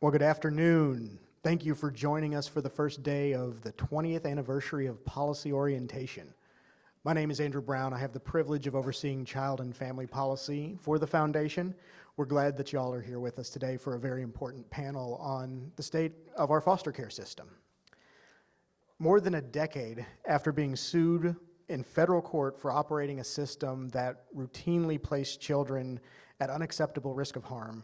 Well, good afternoon. Thank you for joining us for the first day of the 20th anniversary of policy orientation. My name is Andrew Brown. I have the privilege of overseeing child and family policy for the Foundation. We're glad that y'all are here with us today for a very important panel on the state of our foster care system. More than a decade after being sued in federal court for operating a system that routinely placed children at unacceptable risk of harm,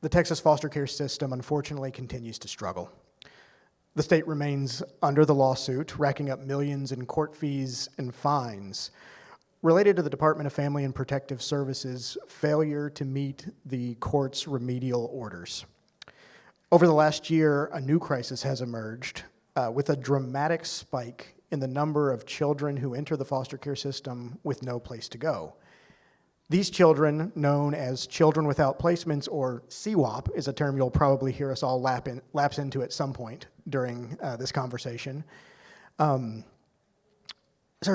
the Texas foster care system unfortunately continues to struggle. The state remains under the lawsuit, racking up millions in court fees and fines related to the Department of Family and Protective Services' failure to meet the court's remedial orders. Over the last year, a new crisis has emerged with a dramatic spike in the number of children who enter the foster care system with no place to go. These children, known as children without placements, or CWAP, is a term you'll probably hear us all lapse into at some point during this conversation, are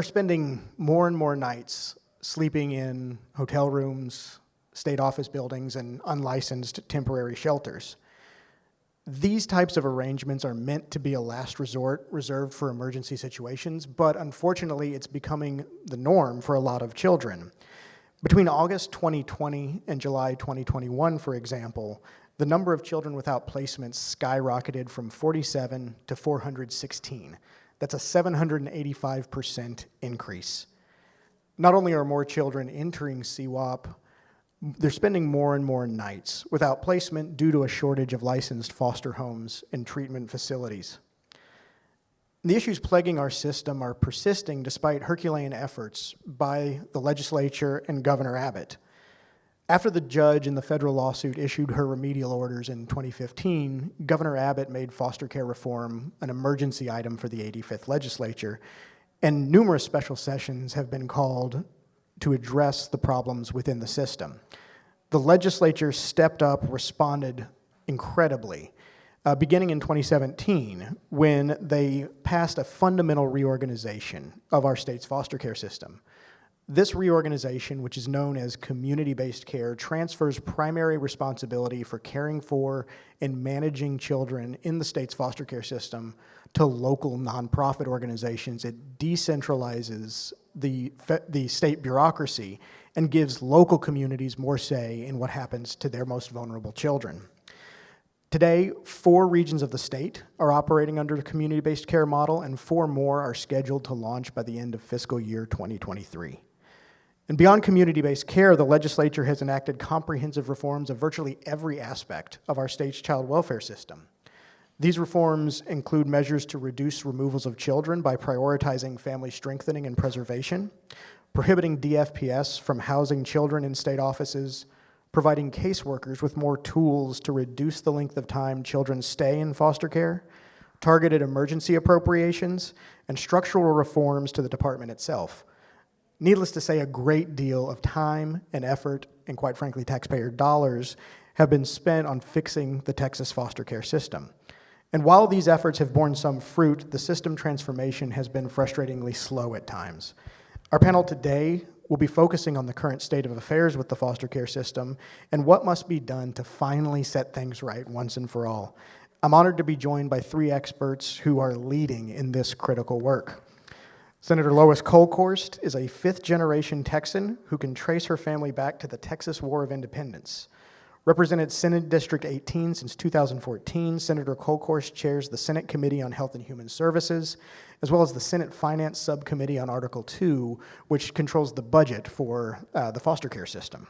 spending more and more nights sleeping in hotel rooms, state office buildings, and unlicensed temporary shelters. These types of arrangements are meant to be a last resort reserved for emergency situations, but unfortunately it's becoming the norm for a lot of children. Between August 2020 and July 2021, for example, the number of children without placements skyrocketed from 47 to 416. That's a 785% increase. Not only are more children entering CWAP, they're spending more and more nights without placement due to a shortage of licensed foster homes and treatment facilities. The issues plaguing our system are persisting despite Herculean efforts by the legislature and Governor Abbott. After the judge in the federal lawsuit issued her remedial orders in 2015, Governor Abbott made foster care reform an emergency item for the 85th legislature, and numerous special sessions have been called to address the problems within the system. The legislature stepped up, responded incredibly, beginning in 2017, when they passed a fundamental reorganization of our state's foster care system. This reorganization, which is known as community-based care, transfers primary responsibility for caring for and managing children in the state's foster care system to local nonprofit organizations. It decentralizes the state bureaucracy and gives local communities more say in what happens to their most vulnerable children. Today, 4 regions of the state are operating under the community-based care model, and 4 more are scheduled to launch by the end of fiscal year 2023. And beyond community-based care, the legislature has enacted comprehensive reforms of virtually every aspect of our state's child welfare system. These reforms include measures to reduce removals of children by prioritizing family strengthening and preservation, prohibiting DFPS from housing children in state offices, providing caseworkers with more tools to reduce the length of time children stay in foster care, targeted emergency appropriations, and structural reforms to the department itself. Needless to say, a great deal of time and effort, and quite frankly, taxpayer dollars, have been spent on fixing the Texas foster care system. And while these efforts have borne some fruit, the system transformation has been frustratingly slow at times. Our panel today will be focusing on the current state of affairs with the foster care system and what must be done to finally set things right once and for all. I'm honored to be joined by 3 experts who are leading in this critical work. Senator Lois Kolkhorst is a 5th-generation Texan who can trace her family back to the Texas War of Independence. Represented Senate District 18 since 2014, Senator Kolkhorst chairs the Senate Committee on Health and Human Services, as well as the Senate Finance Subcommittee on Article 2, which controls the budget for the foster care system.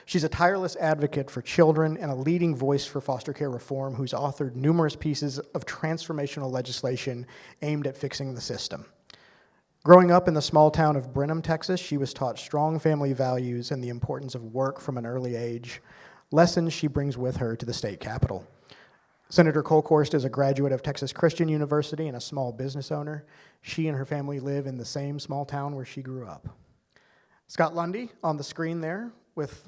She's a tireless advocate for children and a leading voice for foster care reform who's authored numerous pieces of transformational legislation aimed at fixing the system. Growing up in the small town of Brenham, Texas, she was taught strong family values and the importance of work from an early age, lessons she brings with her to the state capitol. Senator Kolkhorst is a graduate of Texas Christian University and a small business owner. She and her family live in the same small town where she grew up. Scott Lundy on the screen there with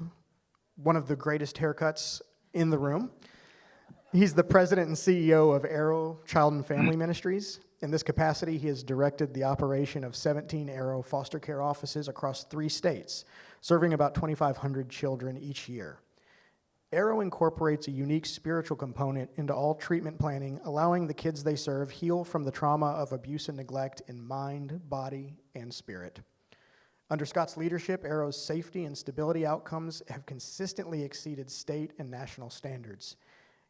one of the greatest haircuts in the room. He's the president and CEO of Arrow Child and Family Ministries. In this capacity, he has directed the operation of 17 Arrow foster care offices across 3 states, serving about 2,500 children each year. Arrow incorporates a unique spiritual component into all treatment planning, allowing the kids they serve heal from the trauma of abuse and neglect in mind, body, and spirit. Under Scott's leadership, Arrow's safety and stability outcomes have consistently exceeded state and national standards.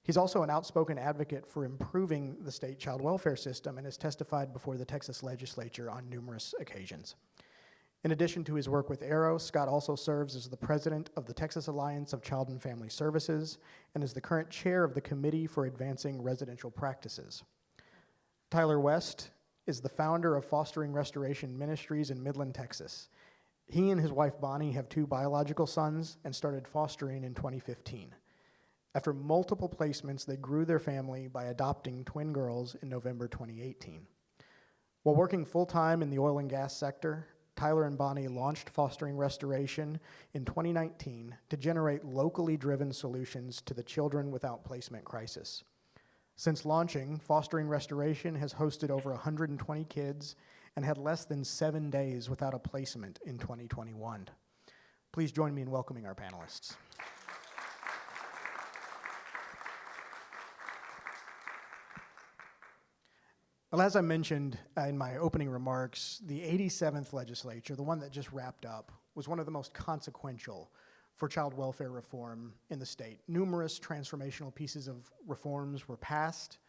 He's also an outspoken advocate for improving the state child welfare system and has testified before the Texas legislature on numerous occasions. In addition to his work with Arrow, Scott also serves as the president of the Texas Alliance of Child and Family Services and is the current chair of the Committee for Advancing Residential Practices. Tyler West is the founder of Fostering Restoration Ministries in Midland, Texas. He and his wife Bonnie have 2 biological sons and started fostering in 2015. After multiple placements, they grew their family by adopting twin girls in November 2018. While working full-time in the oil and gas sector, Tyler and Bonnie launched Fostering Restoration in 2019 to generate locally driven solutions to the children without placement crisis. Since launching, Fostering Restoration has hosted over 120 kids and had less than 7 days without a placement in 2021. Please join me in welcoming our panelists. Well, as I mentioned in my opening remarks, the 87th legislature, the one that just wrapped up, was one of the most consequential for child welfare reform in the state. Numerous transformational pieces of reforms were passed,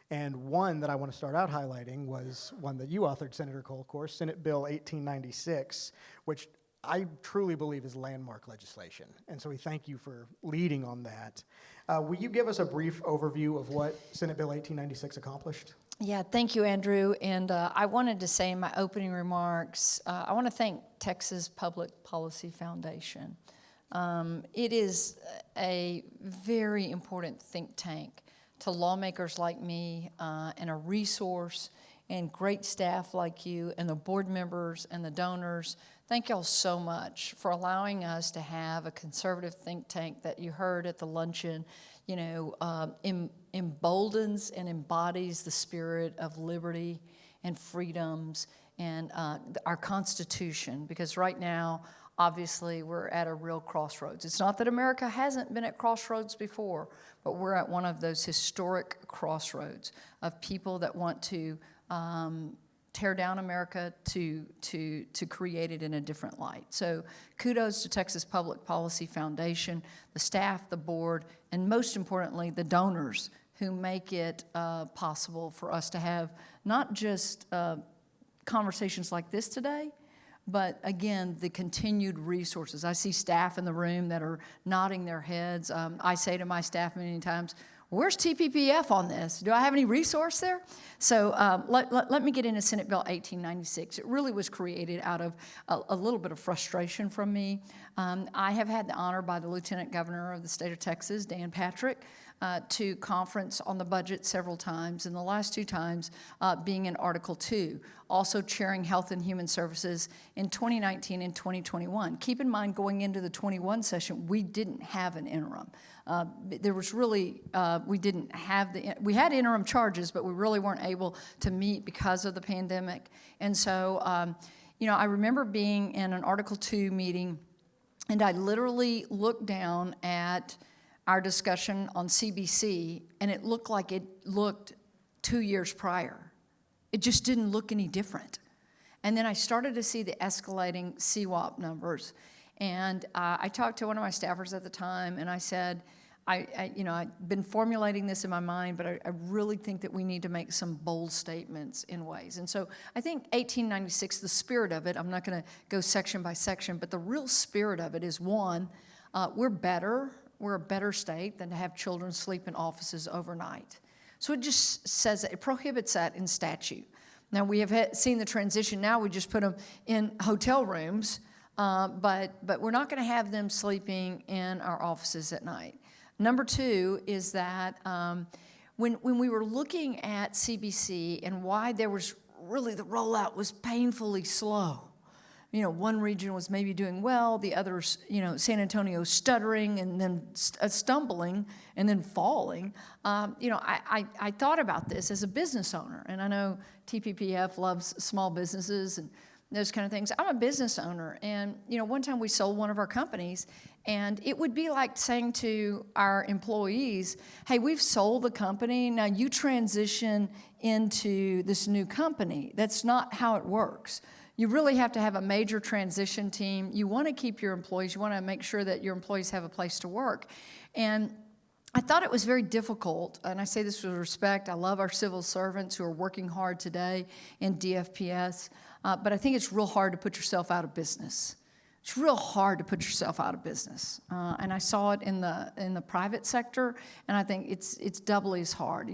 and one that I want to start out highlighting was one that you authored, Senator Kolkhorst, Senate Bill 1896, which I truly believe is landmark legislation, and so we thank you for leading on that. Will you give us a brief overview of what Senate Bill 1896 accomplished? Yeah, thank you, Andrew. And I wanted to say in my opening remarks, I want to thank Texas Public Policy Foundation. It is a very important think tank to lawmakers like me and a resource and great staff like you and the board members and the donors. Thank y'all so much for allowing us to have a conservative think tank that you heard at the luncheon, emboldens and embodies the spirit of liberty and freedoms and our Constitution, because right now, obviously, we're at a real crossroads. It's not that America hasn't been at crossroads before, but we're at one of those historic crossroads of people that want to tear down America to create it in a different light. So kudos to Texas Public Policy Foundation, the staff, the board, and most importantly, the donors who make it possible for us to have not just conversations like this today, but again, the continued resources. I see staff in the room that are nodding their heads. I say to my staff many times, where's TPPF on this? Do I have any resource there? So let me get into Senate Bill 1896. It really was created out of a little bit of frustration from me. I have had the honor by the Lieutenant Governor of the state of Texas, Dan Patrick, to conference on the budget several times, and the last 2 times being in Article 2, also chairing Health and Human Services in 2019 and 2021. Keep in mind, going into the 21 session, we didn't have an interim. There was really, we had interim charges, but we really weren't able to meet because of the pandemic. And so, I remember being in an Article 2 meeting, and I literally looked down at our discussion on CBC, and it looked like it looked 2 years prior. It just didn't look any different. And then I started to see the escalating CWAP numbers. And I talked to one of my staffers at the time, and I said, I've been formulating this in my mind, but I really think that we need to make some bold statements in ways. And so I think 1896, the spirit of it, I'm not going to go section by section, but the real spirit of it is, one, we're a better state than to have children sleep in offices overnight. So it just says it prohibits that in statute. Now we have seen the transition. Now we just put them in hotel rooms, but we're not going to have them sleeping in our offices at night. Number 2 is that when we were looking at CBC and why there was really the rollout was painfully slow. One region was maybe doing well, the others, San Antonio stuttering and then stumbling and then falling. I thought about this as a business owner, and I know TPPF loves small businesses, and those kind of things. I'm a business owner, and one time we sold one of our companies, and it would be like saying to our employees, hey, we've sold the company, now you transition into this new company. That's not how it works. You really have to have a major transition team. You want to keep your employees. You want to make sure that your employees have a place to work. And I thought it was very difficult, and I say this with respect. I love our civil servants who are working hard today in DFPS, but I think it's real hard to put yourself out of business. It's real hard to put yourself out of business, and I saw it in the private sector, and I think it's doubly as hard.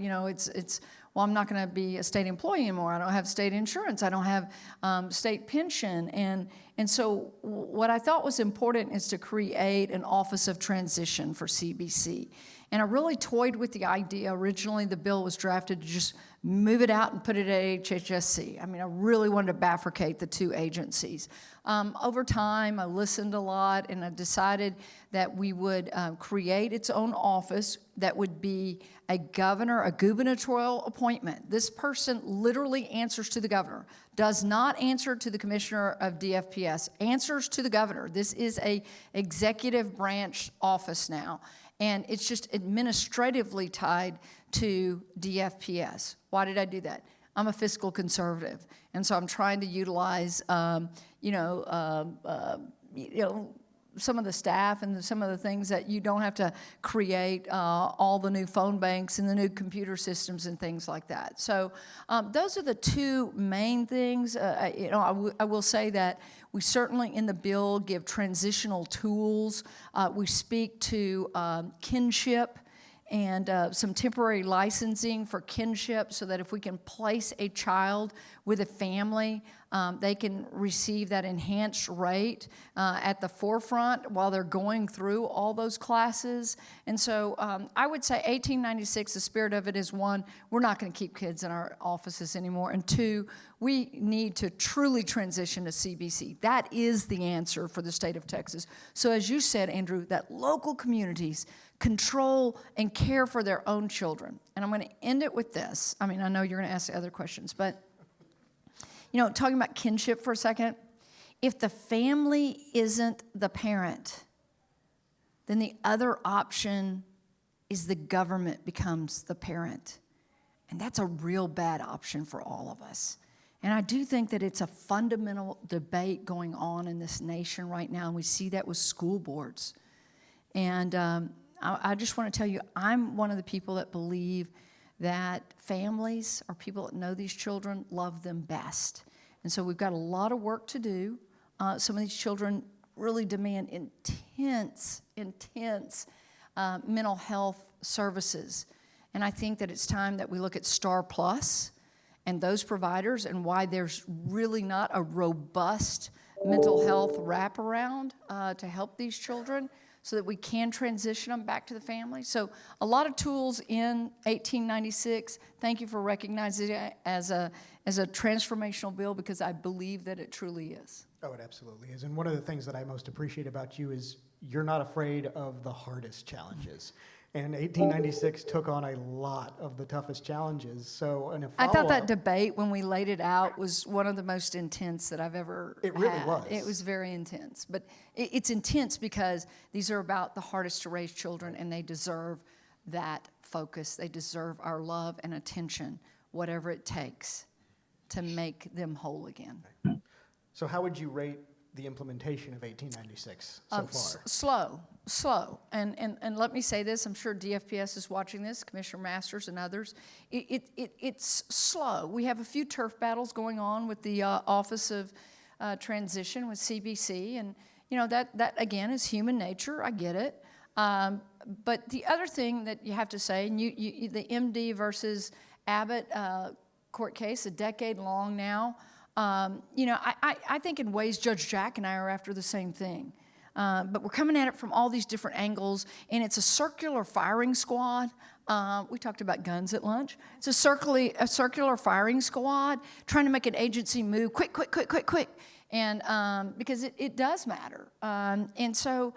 Well, I'm not going to be a state employee anymore. I don't have state insurance. I don't have state pension. And so what I thought was important is to create an Office of Transition for CBC. And I really toyed with the idea. Originally, the bill was drafted to just move it out and put it at HHSC. I mean, I really wanted to bifurcate the two agencies. Over time, I listened a lot, and I decided that we would create its own office that would be a gubernatorial appointment. This person literally answers to the governor, does not answer to the commissioner of DFPS, answers to the governor. This is a executive branch office now, and it's just administratively tied to DFPS. Why did I do that? I'm a fiscal conservative, and so I'm trying to utilize, some of the staff and some of the things that you don't have to create all the new phone banks and the new computer systems and things like that. So those are the two main things. I will say that we certainly in the bill give transitional tools. We speak to kinship and some temporary licensing for kinship so that if we can place a child with a family, they can receive that enhanced rate at the forefront while they're going through all those classes. And so I would say 1896, the spirit of it is one, we're not going to keep kids in our offices anymore, and two, we need to truly transition to CBC. That is the answer for the state of Texas. So as you said, Andrew, that local communities control and care for their own children. And I'm going to end it with this. I mean, I know you're going to ask the other questions, but, talking about kinship for a second, if the family isn't the parent, then the other option is the government becomes the parent. And that's a real bad option for all of us. And I do think that it's a fundamental debate going on in this nation right now, and we see that with school boards. And I just want to tell you, I'm one of the people that believe that families or people that know these children love them best. And so we've got a lot of work to do. Some of these children really demand intense mental health services. And I think that it's time that we look at Star Plus and those providers and why there's really not a robust mental health wraparound to help these children, so that we can transition them back to the family. So a lot of tools in 1896. Thank you for recognizing it as a transformational bill, because I believe that it truly is. Oh, it absolutely is. And one of the things that I most appreciate about you is you're not afraid of the hardest challenges. And 1896 took on a lot of the toughest challenges. So, and I thought that debate, when we laid it out, was one of the most intense that I've ever had. It really was. It was very intense. But it's intense because these are about the hardest to raise children, and they deserve that focus. They deserve our love and attention, whatever it takes to make them whole again. So how would you rate the implementation of 1896 so far? Slow. And let me say this, I'm sure DFPS is watching this, Commissioner Masters and others. It's slow. We have a few turf battles going on with the Office of Transition with CBC, and that again is human nature, I get it. But the other thing that you have to say, and the MD versus Abbott court case, a decade long now, I think in ways Judge Jack and I are after the same thing. But we're coming at it from all these different angles, and it's a circular firing squad. We talked about guns at lunch. It's a circular firing squad trying to make an agency move quick. And because it does matter. And so,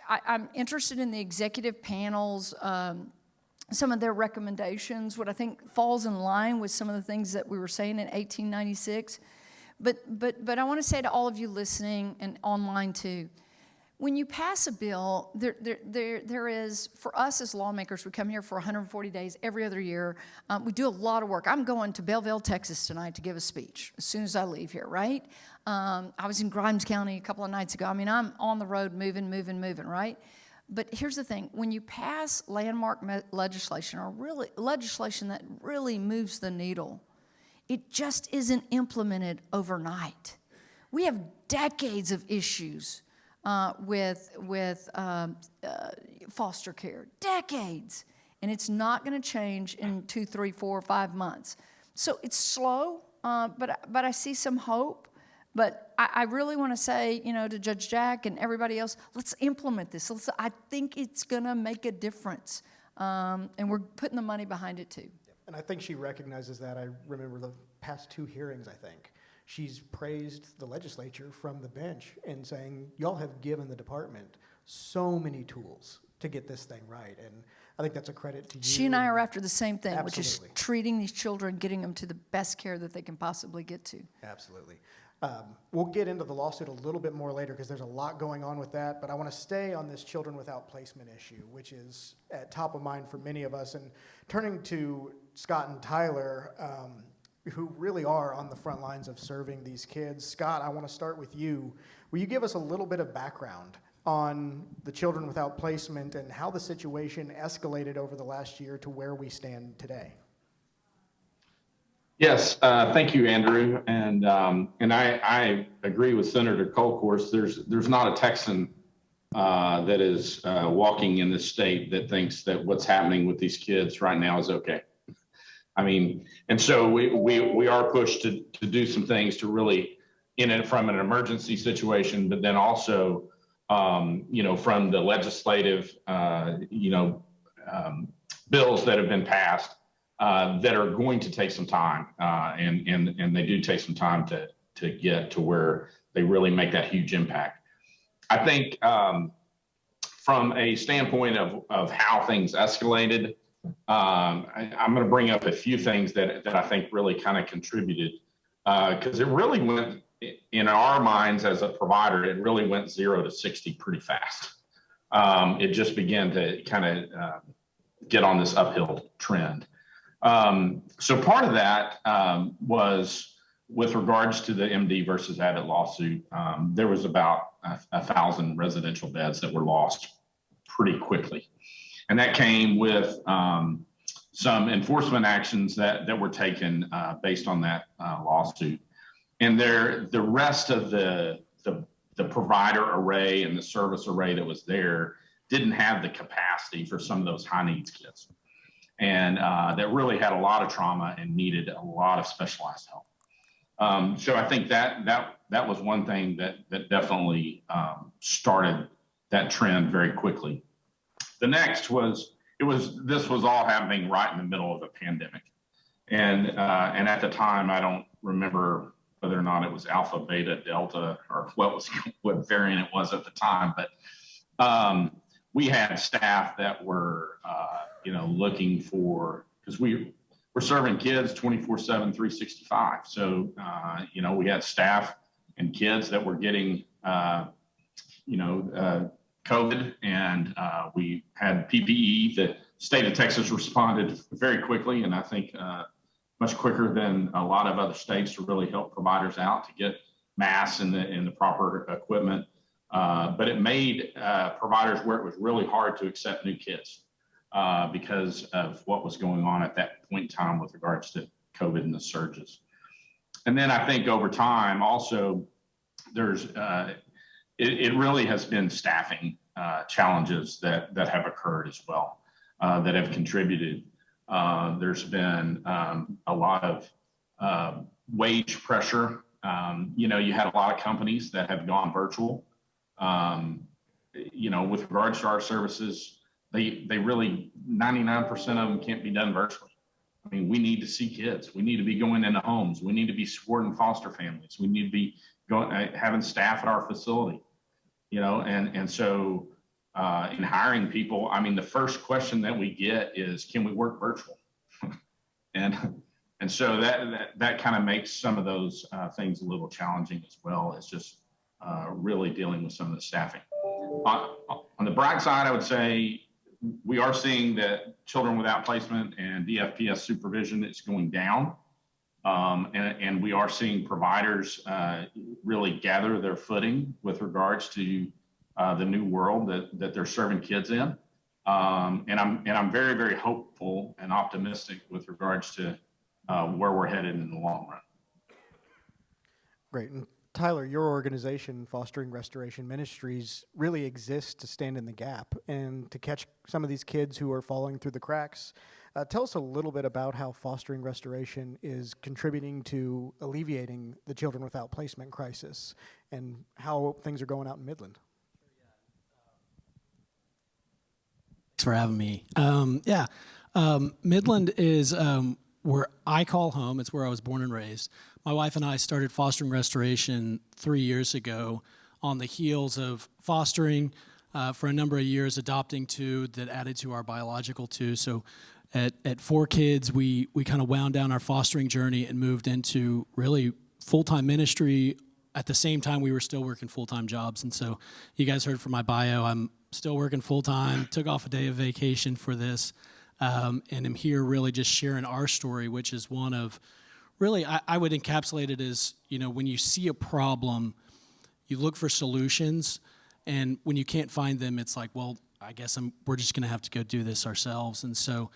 I'm interested in the executive panels, some of their recommendations, what I think falls in line with some of the things that we were saying in 1896. But I want to say to all of you listening and online too, when you pass a bill, there is, for us as lawmakers, we come here for 140 days every other year. We do a lot of work. I'm going to Belleville, Texas tonight to give a speech as soon as I leave here, right? I was in Grimes County a couple of nights ago. I mean, I'm on the road moving, right? But here's the thing. When you pass landmark legislation, or really legislation that really moves the needle, it just isn't implemented overnight. We have decades of issues with foster care, decades, and it's not going to change in 2, 3, 4, 5 months. So it's slow, but I see some hope. But I really want to say, to Judge Jack and everybody else, let's implement this. I think it's going to make a difference, and we're putting the money behind it too. And I think she recognizes that. I remember the past 2 hearings, I think. She's praised the legislature from the bench and saying, y'all have given the department so many tools to get this thing right. And I think that's a credit to you. She and I are after the same thing, Absolutely. Which is treating these children, getting them to the best care that they can possibly get to. Absolutely. We'll get into the lawsuit a little bit more later because there's a lot going on with that, but I want to stay on this children without placement issue, which is at top of mind for many of us. And turning to Scott and Tyler, who really are on the front lines of serving these kids. Scott, I want to start with you. Will you give us a little bit of background on the children without placement and how the situation escalated over the last year to where we stand today? Yes, thank you, Andrew. And I agree with Senator Kolkhorst. There's not a Texan that is walking in this state that thinks that what's happening with these kids right now is okay. I mean, and so we are pushed to do some things to really, from an emergency situation, but then also, from the legislative, bills that have been passed that are going to take some time, and they do take some time to get to where they really make that huge impact. I think from a standpoint of how things escalated, I'm going to bring up a few things that I think really kind of contributed, because it really went, in our minds as a provider, it really went 0 to 60 pretty fast. It just began to kind of get on this uphill trend. So part of that was with regards to the MD versus Abbott lawsuit. There was about 1,000 residential beds that were lost pretty quickly. And that came with some enforcement actions that were taken based on that lawsuit. And the rest of the provider array and the service array that was there didn't have the capacity for some of those high needs kids. And that really had a lot of trauma and needed a lot of specialized help. So I think that was one thing that definitely started that trend very quickly. The next was this was all happening right in the middle of a pandemic, and at the time I don't remember whether or not it was Alpha, Beta, Delta, or what variant it was at the time, but we had staff that were looking for, because we're serving kids 24/7, 365. So we had staff and kids that were getting COVID, and we had PPE. The state of Texas responded very quickly, and I think much quicker than a lot of other states, to really help providers out to get masks and the proper equipment. But it made providers where it was really hard to accept new kids because of what was going on at that point in time with regards to COVID and the surges. And then I think over time also there's it really has been staffing challenges that have occurred as well, that have contributed. There's been a lot of wage pressure. You had a lot of companies that have gone virtual. With regards to our services, they really, 99% of them can't be done virtually. I mean, we need to see kids. We need to be going into homes. We need to be supporting foster families. We need to be having staff at our facility. And so in hiring people, I mean, the first question that we get is, can we work virtual? And And so that kind of makes some of those things a little challenging as well. It's just really dealing with some of the staffing. On the bright side, I would say we are seeing that children without placement and DFPS supervision is going down. And we are seeing providers really gather their footing with regards to the new world that they're serving kids in. And I'm very, very hopeful and optimistic with regards to where we're headed in the long run. Great. And Tyler, your organization, Fostering Restoration Ministries, really exists to stand in the gap and to catch some of these kids who are falling through the cracks. Tell us a little bit about how Fostering Restoration is contributing to alleviating the children without placement crisis and how things are going out in Midland. Thanks for having me. Midland is where I call home. It's where I was born and raised. My wife and I started Fostering Restoration 3 years ago on the heels of fostering for a number of years, adopting 2 that added to our biological 2. So at 4 kids, we kind of wound down our fostering journey and moved into really full-time ministry. At the same time, we were still working full-time jobs. And so you guys heard from my bio, I'm still working full-time, took off a day of vacation for this, and am here really just sharing our story, which is one of, really, I would encapsulate it as, when you see a problem, you look for solutions, and when you can't find them, it's like, well, I guess we're just going to have to go do this ourselves. And so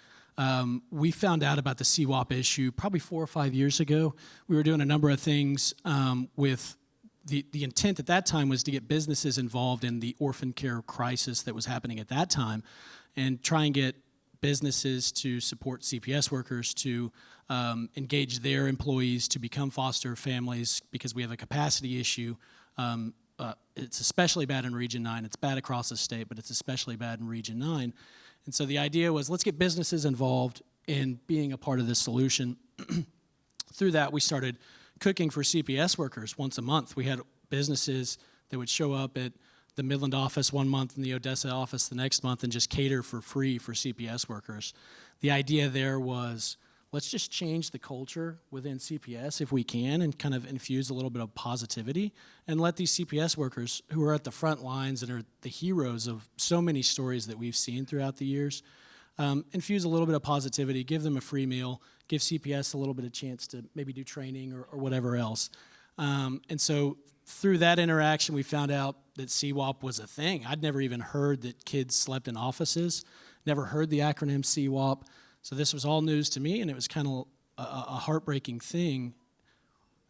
we found out about the CWAP issue probably 4 or 5 years ago. We were doing a number of things with the intent at that time was to get businesses involved in the orphan care crisis that was happening at that time and try and get businesses to support CPS workers to engage their employees to become foster families because we have a capacity issue. It's especially bad in Region 9. It's bad across the state, but it's especially bad in Region 9. And so the idea was, let's get businesses involved in being a part of this solution. Through that, we started cooking for CPS workers once a month. We had businesses that would show up at the Midland office one month and the Odessa office the next month and just cater for free for CPS workers. The idea there was, let's just change the culture within CPS if we can and kind of infuse a little bit of positivity and let these CPS workers who are at the front lines and are the heroes of so many stories that we've seen throughout the years, infuse a little bit of positivity, give them a free meal, give CPS a little bit of chance to maybe do training or whatever else. And so through that interaction, we found out that CWAP was a thing. I'd never even heard that kids slept in offices, never heard the acronym CWAP. So this was all news to me, and it was kind of a heartbreaking thing.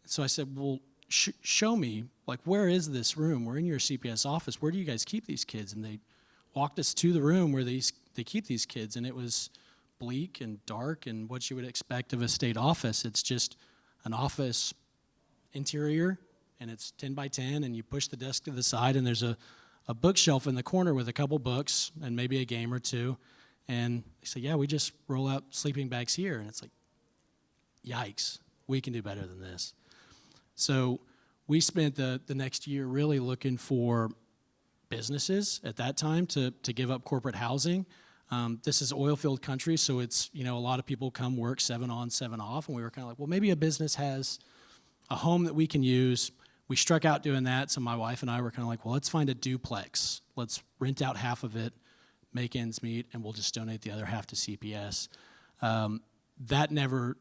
So I said, well, show me, like, where is this room? We're in your CPS office. Where do you guys keep these kids? And they walked us to the room where they keep these kids, and it was bleak and dark and what you would expect of a state office. It's just an office interior, and it's 10 by 10, and you push the desk to the side, and there's a bookshelf in the corner with a couple books and maybe a game or two. And they say, yeah, we just roll out sleeping bags here. And it's like, yikes, we can do better than this. So we spent the next year really looking for businesses at that time to give up corporate housing. This is oil field country, so it's, a lot of people come work 7 on, 7 off. And we were kind of like, well, maybe a business has a home that we can use. We struck out doing that. So my wife and I were kind of like, well, let's find a duplex. Let's rent out half of it, make ends meet, and we'll just donate the other half to CPS. That never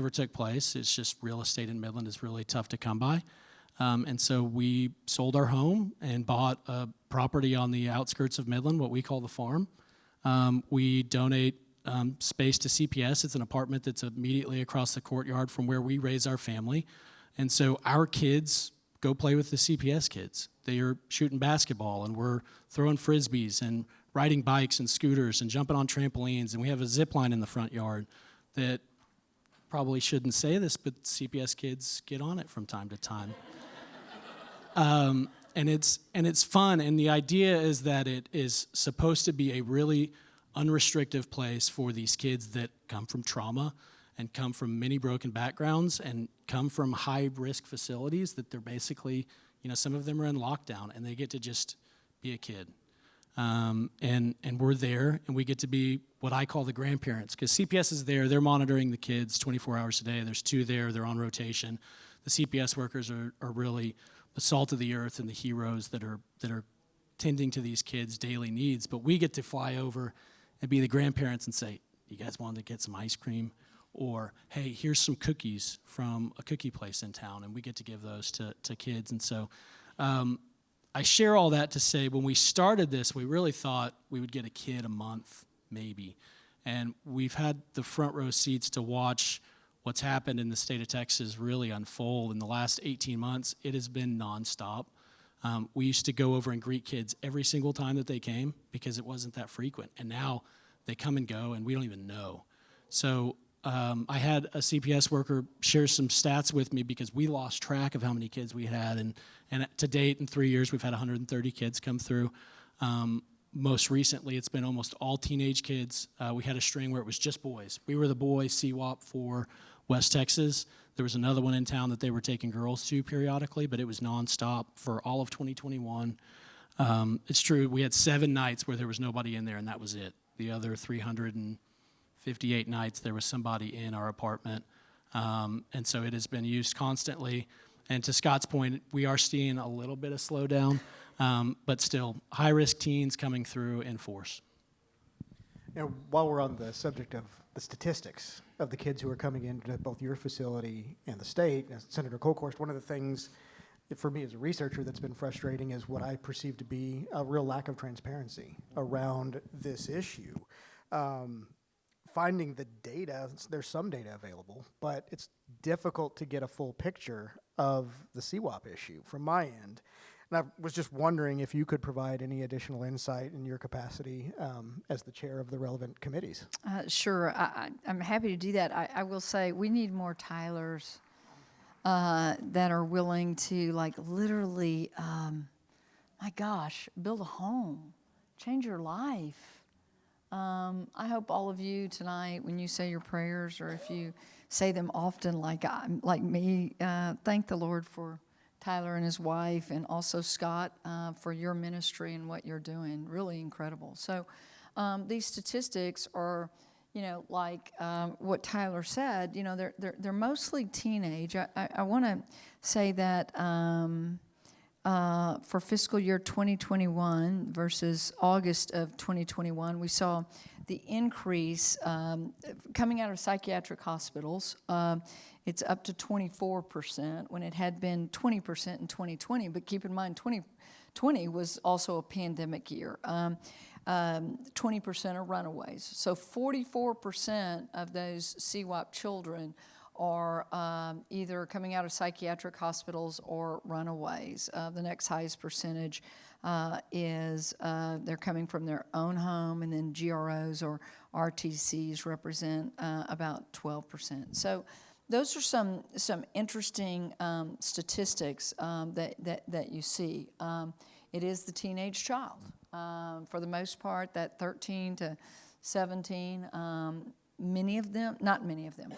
took place. It's just real estate in Midland is really tough to come by. And so we sold our home and bought a property on the outskirts of Midland, what we call the farm. We donate space to CPS. It's an apartment that's immediately across the courtyard from where we raise our family. And so our kids go play with the CPS kids. They are shooting basketball, and we're throwing Frisbees and riding bikes and scooters and jumping on trampolines, and we have a zip line in the front yard that probably shouldn't say this, but CPS kids get on it from time to time. And it's fun, and the idea is that it is supposed to be a really unrestrictive place for these kids that come from trauma and come from many broken backgrounds and come from high-risk facilities that they're basically, some of them are in lockdown, and they get to just be a kid. And we're there, and we get to be what I call the grandparents, because CPS is there. They're monitoring the kids 24 hours a day. There's 2 there. They're on rotation. The CPS workers are really the salt of the earth and the heroes that are tending to these kids' daily needs. But we get to fly over and be the grandparents and say, you guys wanted to get some ice cream? Or, hey, here's some cookies from a cookie place in town, and we get to give those to kids. And so I share all that to say when we started this, we really thought we would get a kid a month, maybe. And we've had the front row seats to watch what's happened in the state of Texas really unfold. In the last 18 months, it has been nonstop. We used to go over and greet kids every single time that they came because it wasn't that frequent. And now they come and go, and we don't even know. So I had a CPS worker share some stats with me because we lost track of how many kids we had. And to date, in 3 years, we've had 130 kids come through. Most recently, it's been almost all teenage kids. We had a string where it was just boys. We were the boy CWAP for West Texas. There was another one in town that they were taking girls to periodically, but it was nonstop for all of 2021. It's true, we had 7 nights where there was nobody in there, and that was it. The other 358 nights, there was somebody in our apartment. And so it has been used constantly. And to Scott's point, we are seeing a little bit of slowdown, but still high-risk teens coming through in force. You know, while we're on the subject of the statistics of the kids who are coming into both your facility and the state, as Senator Kolkhorst, one of the things that for me as a researcher that's been frustrating is what I perceive to be a real lack of transparency around this issue. Finding the data, there's some data available, but it's difficult to get a full picture of the CWAP issue from my end. And I was just wondering if you could provide any additional insight in your capacity as the chair of the relevant committees. Sure, I'm happy to do that. I will say we need more Tylers that are willing to, like, literally, my gosh, build a home, change your life. I hope all of you tonight, when you say your prayers, or if you say them often, like me, thank the Lord for Tyler and his wife, and also Scott for your ministry and what you're doing. Really incredible. So these statistics are, you know, like what Tyler said. You know, they're mostly teenage. I want to say that for fiscal year 2021 versus August of 2021, we saw the increase coming out of psychiatric hospitals. It's up to 24% when it had been 20% in 2020. But keep in mind, 2020 was also a pandemic year. 20% are runaways. So 44% of those CWAP children are either coming out of psychiatric hospitals or runaways. The next highest percentage is they're coming from their own home, and then GROs or RTCs represent about 12%. So those are some interesting statistics that you see. It is the teenage child. For the most part, that 13 to 17, many of them, not many of them,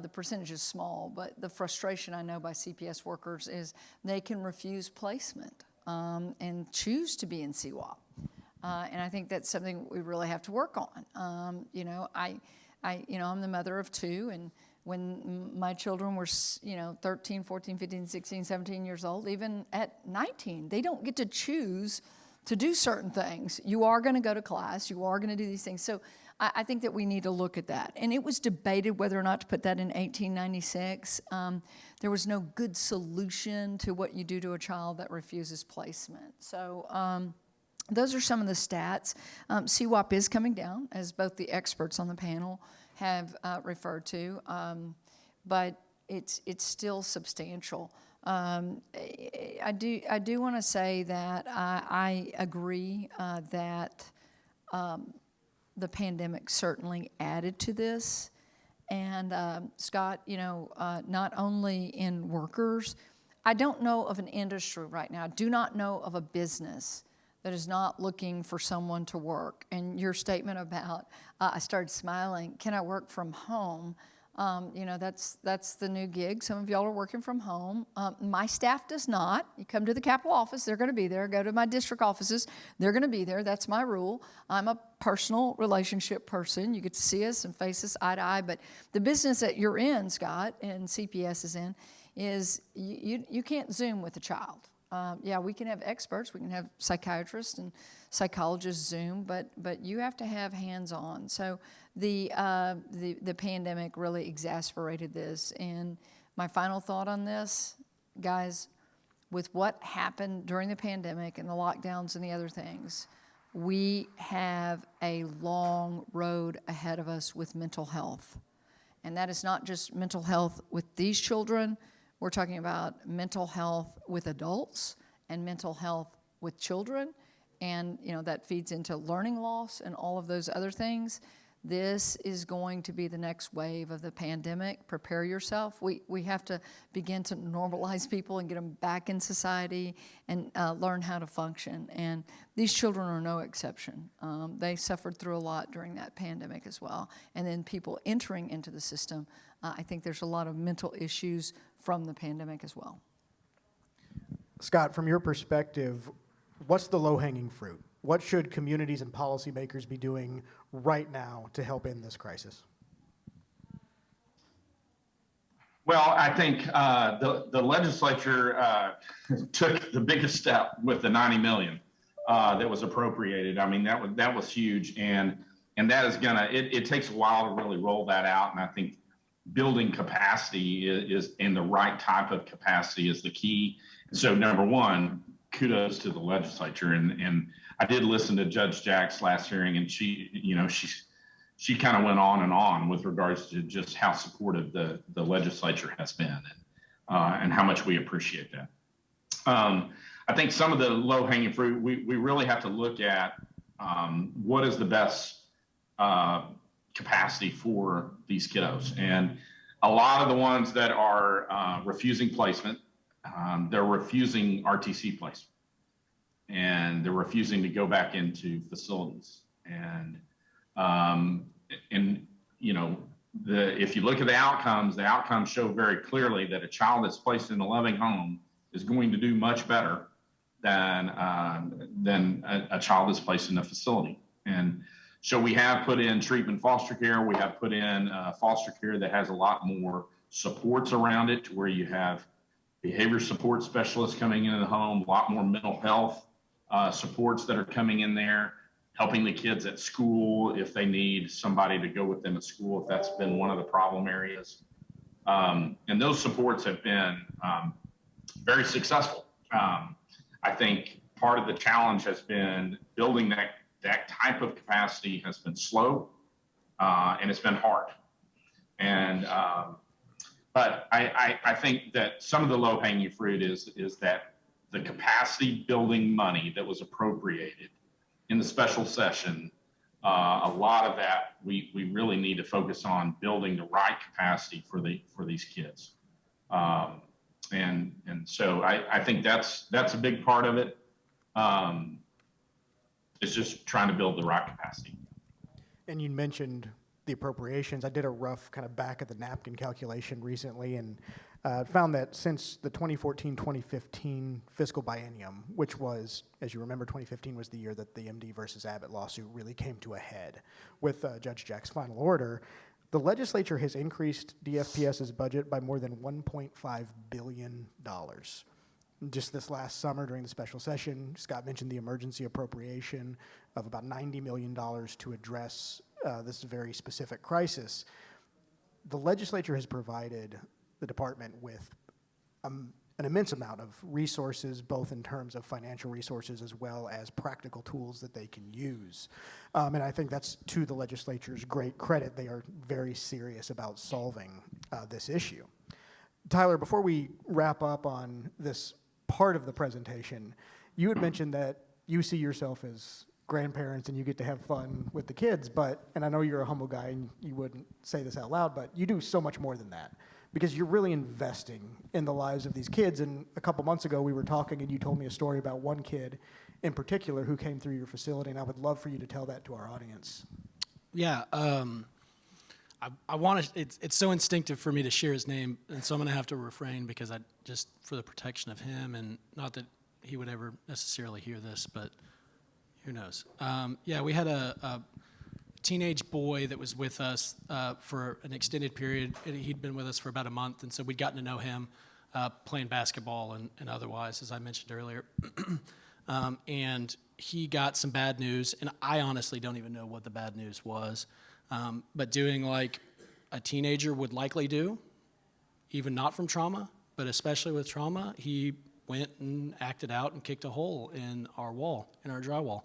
the percentage is small, but the frustration I know by CPS workers is they can refuse placement and choose to be in CWAP. And I think that's something we really have to work on. You know, I'm the mother of 2, and when my children were, 13, 14, 15, 16, 17 years old, even at 19, they don't get to choose to do certain things. You are going to go to class. You are going to do these things. So I think that we need to look at that. And it was debated whether or not to put that in 1896. There was no good solution to what you do to a child that refuses placement. So those are some of the stats. CWAP is coming down, as both the experts on the panel have referred to, but it's still substantial. I do want to say that I agree that the pandemic certainly added to this. And Scott, not only in workers, I don't know of an industry right now, I do not know of a business that is not looking for someone to work. And your statement about, I started smiling, can I work from home? That's the new gig. Some of y'all are working from home. My staff does not. You come to the Capitol office, they're going to be there. Go to my district offices, they're going to be there. That's my rule. I'm a personal relationship person. You get to see us and face us eye to eye. But the business that you're in, Scott, and CPS is in, is you can't Zoom with a child. We can have experts, we can have psychiatrists and psychologists Zoom, but you have to have hands-on. So the pandemic really exacerbated this. And my final thought on this, guys, with what happened during the pandemic and the lockdowns and the other things, we have a long road ahead of us with mental health. And that is not just mental health with these children. We're talking about mental health with adults and mental health with children. And, that feeds into learning loss and all of those other things. This is going to be the next wave of the pandemic. Prepare yourself. We have to begin to normalize people and get them back in society and learn how to function. And these children are no exception. They suffered through a lot during that pandemic as well. And then people entering into the system, I think there's a lot of mental issues from the pandemic as well. Scott, from your perspective, what's the low-hanging fruit? What should communities and policymakers be doing right now to help end this crisis? Well, I think the legislature took the biggest step with the $90 million that was appropriated. I mean, that was huge, and that is it takes a while to really roll that out. And I think building capacity is and the right type of capacity is the key. So number one, kudos to the legislature, and I did listen to Judge Jack's last hearing, and she kind of went on and on with regards to just how supportive the legislature has been, and how much we appreciate that. I think some of the low-hanging fruit, we really have to look at what is the best capacity for these kiddos. And a lot of the ones that are refusing placement, they're refusing RTC placement, and they're refusing to go back into facilities. And if you look at the outcomes show very clearly that a child that's placed in a loving home is going to do much better than a child that's placed in a facility. And so we have put in treatment foster care. We have put in foster care that has a lot more supports around it, to where you have behavior support specialists coming into the home, a lot more mental health supports that are coming in there, helping the kids at school if they need somebody to go with them at school, if that's been one of the problem areas. And those supports have been very successful. I think part of the challenge has been building that type of capacity has been slow, and it's been hard. And but I think that some of the low-hanging fruit is that the capacity building money that was appropriated in the special session, a lot of that we really need to focus on building the right capacity for these kids. And so I think that's a big part of it. It's just trying to build the right capacity. And you mentioned the appropriations. I did a rough kind of back of the napkin calculation recently, and found that since the 2014-2015 fiscal biennium, which was, as you remember, 2015 was the year that the MD versus Abbott lawsuit really came to a head with Judge Jack's final order, the legislature has increased DFPS's budget by more than $1.5 billion. Just this last summer during the special session, Scott mentioned the emergency appropriation of about $90 million to address this very specific crisis. The legislature has provided the department with an immense amount of resources, both in terms of financial resources as well as practical tools that they can use. And I think that's to the legislature's great credit. They are very serious about solving this issue. Tyler, before we wrap up on this part of the presentation, you had mentioned that you see yourself as grandparents and you get to have fun with the kids, and I know you're a humble guy and you wouldn't say this out loud, but you do so much more than that, because you're really investing in the lives of these kids. And a couple months ago we were talking and you told me a story about one kid in particular who came through your facility, and I would love for you to tell that to our audience. Yeah, I want to. It's so instinctive for me to share his name, and so I'm going to have to refrain because I just for the protection of him, and not that he would ever necessarily hear this, but who knows? Yeah, we had a teenage boy that was with us for an extended period. He'd been with us for about a month, and so we'd gotten to know him playing basketball and otherwise, as I mentioned earlier. And he got some bad news, and I honestly don't even know what the bad news was. But doing like a teenager would likely do, even not from trauma, but especially with trauma, he went and acted out and kicked a hole in our wall, in our drywall.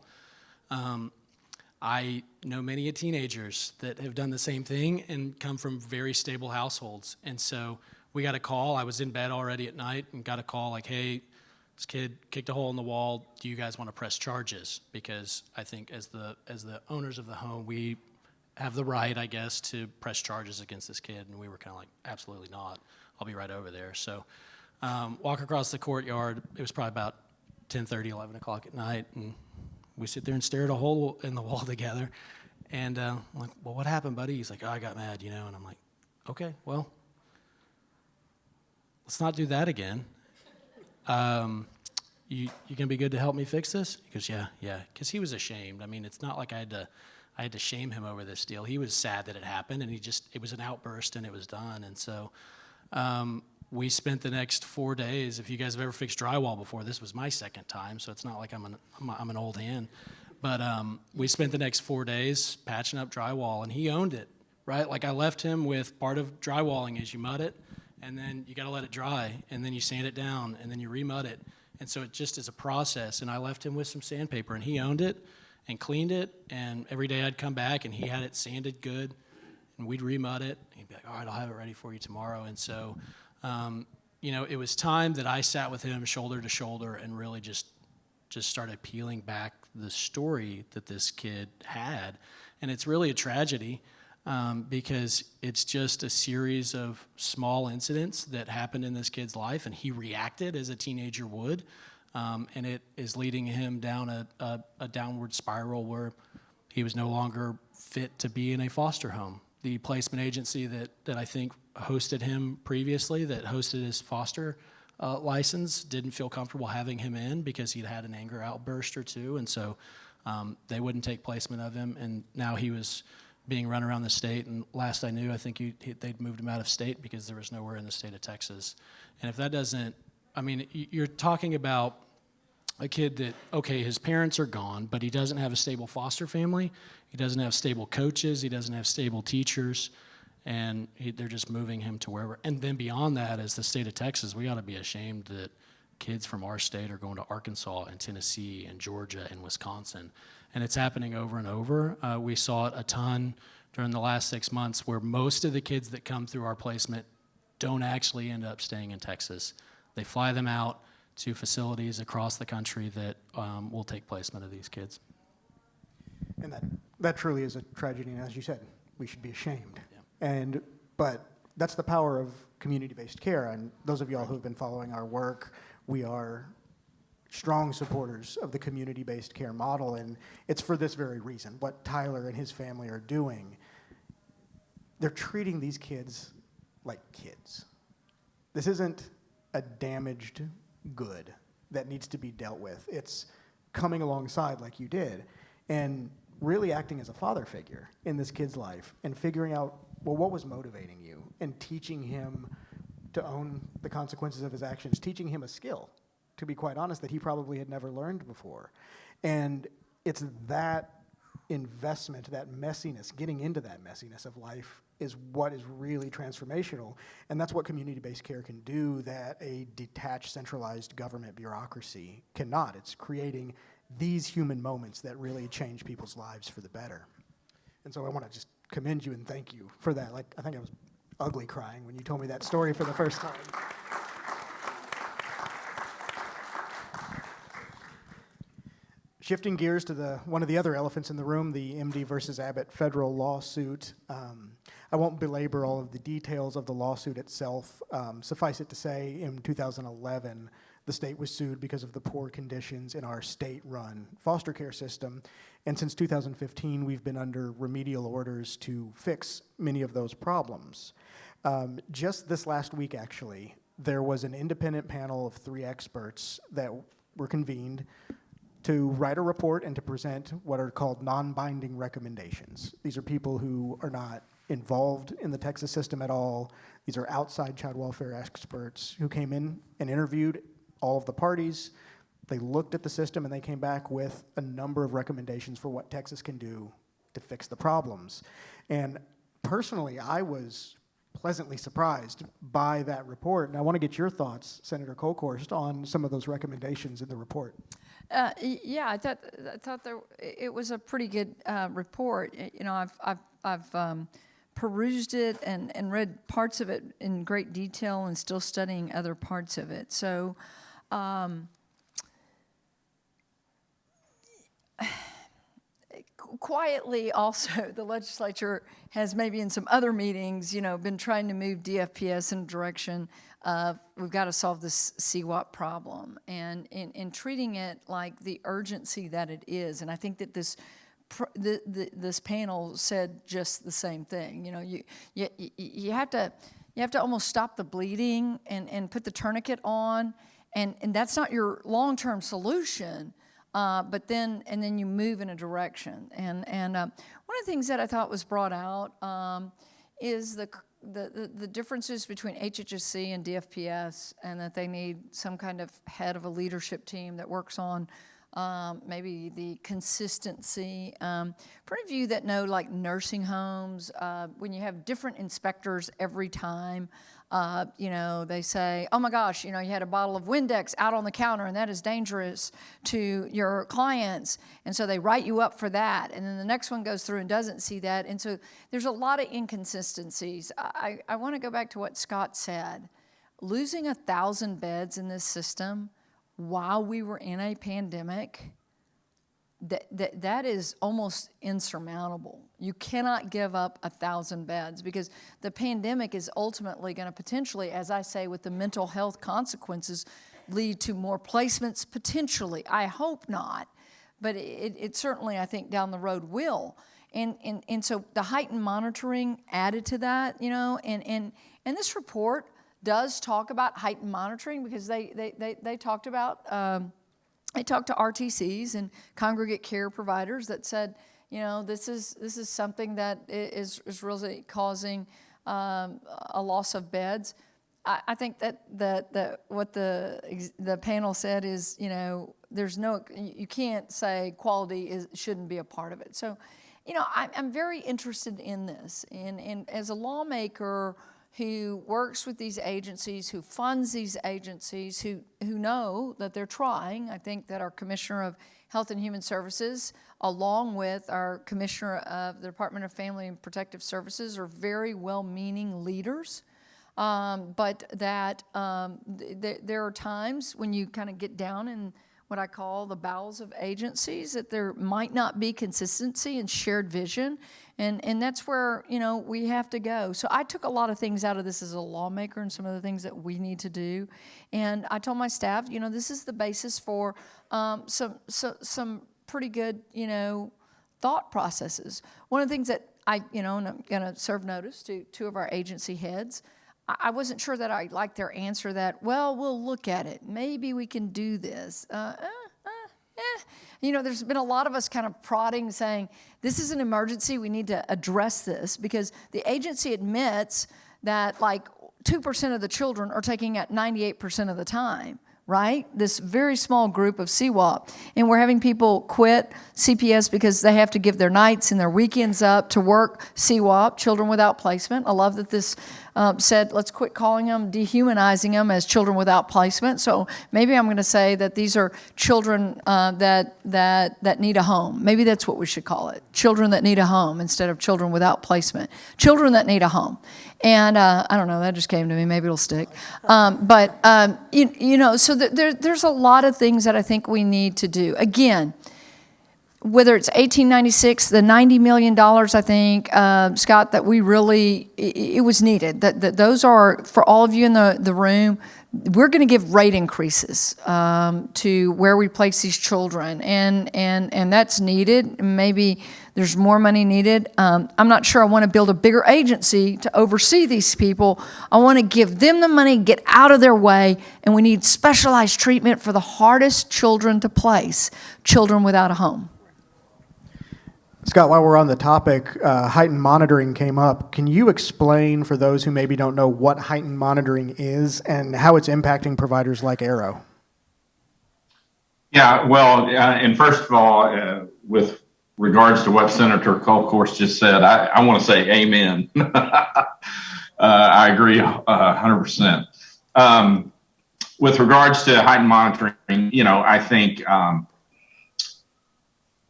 I know many teenagers that have done the same thing and come from very stable households. And so we got a call. I was in bed already at night and got a call like, hey, this kid kicked a hole in the wall. Do you guys want to press charges? Because I think as the owners of the home, we have the right, I guess, to press charges against this kid. And we were kind of like, absolutely not. I'll be right over there. So walk across the courtyard. It was probably about 10:30, 11 o'clock at night. And we sit there and stare at a hole in the wall together. And I'm like, well, what happened, buddy? He's like, oh, I got mad, you know. And I'm like, okay, well, let's not do that again. You gonna be good to help me fix this? He goes, yeah, because he was ashamed. I mean, it's not like I had to shame him over this deal. He was sad that it happened, and it was an outburst, and it was done. And so we spent the next 4 days. If you guys have ever fixed drywall before, this was my second time, so it's not like I'm an old hand. But we spent the next 4 days patching up drywall, and he owned it, right? Like I left him with part of drywalling is you mud it, and then you got to let it dry, and then you sand it down, and then you remud it. And so it just is a process, and I left him with some sandpaper, and he owned it and cleaned it, and every day I'd come back, and he had it sanded good, and we'd remud it. He'd be like, all right, I'll have it ready for you tomorrow. And so, it was time that I sat with him shoulder to shoulder and really just started peeling back the story that this kid had. And it's really a tragedy because it's just a series of small incidents that happened in this kid's life, and he reacted as a teenager would. And it is leading him down a downward spiral where he was no longer fit to be in a foster home. The placement agency that I think hosted him previously, that hosted his foster license, didn't feel comfortable having him in because he'd had an anger outburst or two, and so they wouldn't take placement of him, and now he was being run around the state, and last I knew, I think they'd moved him out of state because there was nowhere in the state of Texas. And if that doesn't, I mean, you're talking about a kid that, okay, his parents are gone, but he doesn't have a stable foster family, he doesn't have stable coaches, he doesn't have stable teachers, and they're just moving him to wherever. And then beyond that, as the state of Texas, we ought to be ashamed that kids from our state are going to Arkansas and Tennessee and Georgia and Wisconsin. And it's happening over and over. We saw it a ton during the last 6 months where most of the kids that come through our placement don't actually end up staying in Texas. They fly them out to facilities across the country that will take placement of these kids. And that truly is a tragedy, and as you said, we should be ashamed. Yeah. But that's the power of community-based care, and those of y'all who have been following our work, we are strong supporters of the community-based care model, and it's for this very reason. What Tyler and his family are doing, they're treating these kids like kids. This isn't a damaged good that needs to be dealt with. It's coming alongside like you did and really acting as a father figure in this kid's life and figuring out, well, what was motivating you, and teaching him to own the consequences of his actions, teaching him a skill, to be quite honest, that he probably had never learned before. And it's that investment, that messiness, getting into that messiness of life is what is really transformational. And that's what community-based care can do that a detached, centralized government bureaucracy cannot. It's creating these human moments that really change people's lives for the better. And so I want to just commend you and thank you for that. Like, I think I was ugly crying when you told me that story for the first time. Shifting gears to one of the other elephants in the room, the MD versus Abbott federal lawsuit. I won't belabor all of the details of the lawsuit itself. Suffice it to say, in 2011, the state was sued because of the poor conditions in our state-run foster care system. And since 2015, we've been under remedial orders to fix many of those problems. Just this last week, actually, there was an independent panel of 3 experts that were convened to write a report and to present what are called non-binding recommendations. These are people who are not involved in the Texas system at all. These are outside child welfare experts who came in and interviewed all of the parties. They looked at the system and they came back with a number of recommendations for what Texas can do to fix the problems. And personally, I was pleasantly surprised by that report. And I want to get your thoughts, Senator Kolkhorst, on some of those recommendations in the report. Yeah, I thought it was a pretty good report. You know, I've perused it and read parts of it in great detail and still studying other parts of it. So, quietly also, the legislature has maybe in some other meetings, you know, been trying to move DFPS in a direction of we've got to solve this CWAP problem, and in treating it like the urgency that it is. And I think that this panel said just the same thing. You know, you have to almost stop the bleeding and put the tourniquet on, and that's not your long-term solution. But then you move in a direction. And one of the things that I thought was brought out is the differences between HHSC and DFPS, and that they need some kind of head of a leadership team that works on maybe the consistency. For any of you that know, like nursing homes, when you have different inspectors every time, you know, they say, oh my gosh, you know, you had a bottle of Windex out on the counter and that is dangerous to your clients. And so they write you up for that. And then the next one goes through and doesn't see that. And so there's a lot of inconsistencies. I want to go back to what Scott said. Losing 1,000 beds in this system while we were in a pandemic, that is almost insurmountable. You cannot give up 1,000 beds because the pandemic is ultimately going to potentially, as I say, with the mental health consequences, lead to more placements potentially. I hope not, but it certainly, I think, down the road will. And so the heightened monitoring added to that, you know, and this report does talk about heightened monitoring because they talked about. I talked to RTCs and congregate care providers that said, you know, this is something that is really causing a loss of beds. I think that what the panel said is, you know, you can't say quality shouldn't be a part of it. So, you know, I'm very interested in this, and as a lawmaker who works with these agencies, who funds these agencies, who know that they're trying. I think that our Commissioner of Health and Human Services, along with our Commissioner of the Department of Family and Protective Services, are very well-meaning leaders. But that there are times when you kind of get down in what I call the bowels of agencies, that there might not be consistency and shared vision, and that's where, you know, we have to go. So I took a lot of things out of this as a lawmaker and some of the things that we need to do, and I told my staff, you know, this is the basis for some pretty good, you know, thought processes. One of the things that and I'm going to serve notice to 2 of our agency heads. I wasn't sure that I liked their answer that, well, we'll look at it. Maybe we can do this. You know, there's been a lot of us kind of prodding, saying, this is an emergency. We need to address this, because the agency admits that like 2% of the children are taking it 98% of the time. Right? This very small group of CWAP. And we're having people quit CPS because they have to give their nights and their weekends up to work CWAP, children without placement. I love that this said, let's quit calling them, dehumanizing them as children without placement. So maybe I'm going to say that these are children that need a home. Maybe that's what we should call it. Children that need a home instead of children without placement. Children that need a home. And I don't know, that just came to me. Maybe it'll stick. You know, so there's a lot of things that I think we need to do. Again, whether it's 1896, the $90 million, I think, Scott, that we really, it was needed. That those are, for all of you in the room, we're going to give rate increases to where we place these children, and that's needed. Maybe there's more money needed. I'm not sure I want to build a bigger agency to oversee these people. I want to give them the money, get out of their way, and we need specialized treatment for the hardest children to place, children without a home. Scott, while we're on the topic, heightened monitoring came up. Can you explain for those who maybe don't know what heightened monitoring is and how it's impacting providers like Arrow? Yeah, well, and first of all, with regards to what Senator Kolkhorst just said, I want to say amen. I agree 100%. With regards to heightened monitoring, I think,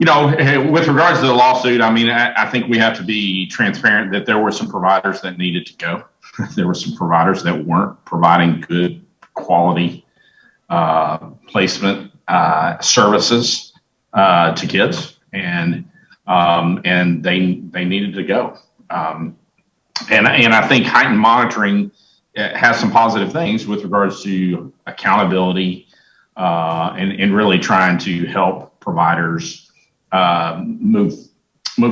with regards to the lawsuit, I think we have to be transparent that there were some providers that needed to go. There were some providers that weren't providing good quality placement services to kids, and they needed to go. And I think heightened monitoring has some positive things with regards to accountability and really trying to help providers move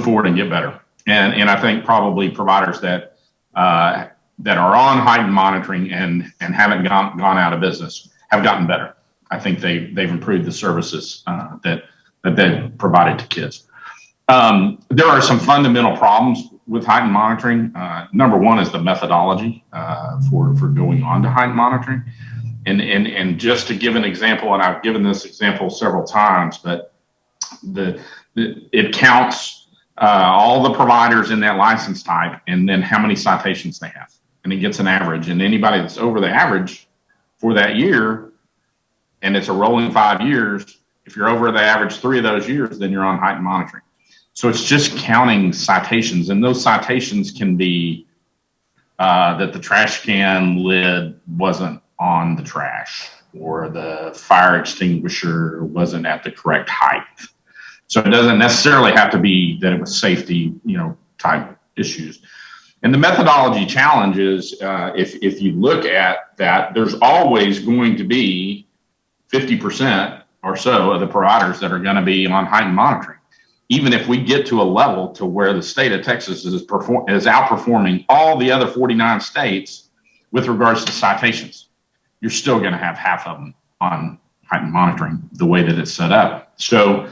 forward and get better. And I think probably providers that are on heightened monitoring and haven't gone out of business have gotten better. I think they've improved the services that they've provided to kids. There are some fundamental problems with heightened monitoring. Number one is the methodology for going on to heightened monitoring. And just to give an example, and I've given this example several times, but it counts all the providers in that license type and then how many citations they have. And it gets an average. And anybody that's over the average for that year, and it's a rolling 5 years, if you're over the average 3 of those years, then you're on heightened monitoring. So it's just counting citations. And those citations can be that the trash can lid wasn't on the trash, or the fire extinguisher wasn't at the correct height. So it doesn't necessarily have to be that it was safety, type issues. And the methodology challenge is, if you look at that, there's always going to be 50% or so of the providers that are going to be on heightened monitoring. Even if we get to a level to where the state of Texas is outperforming all the other 49 states with regards to citations, you're still going to have half of them on heightened monitoring the way that it's set up. So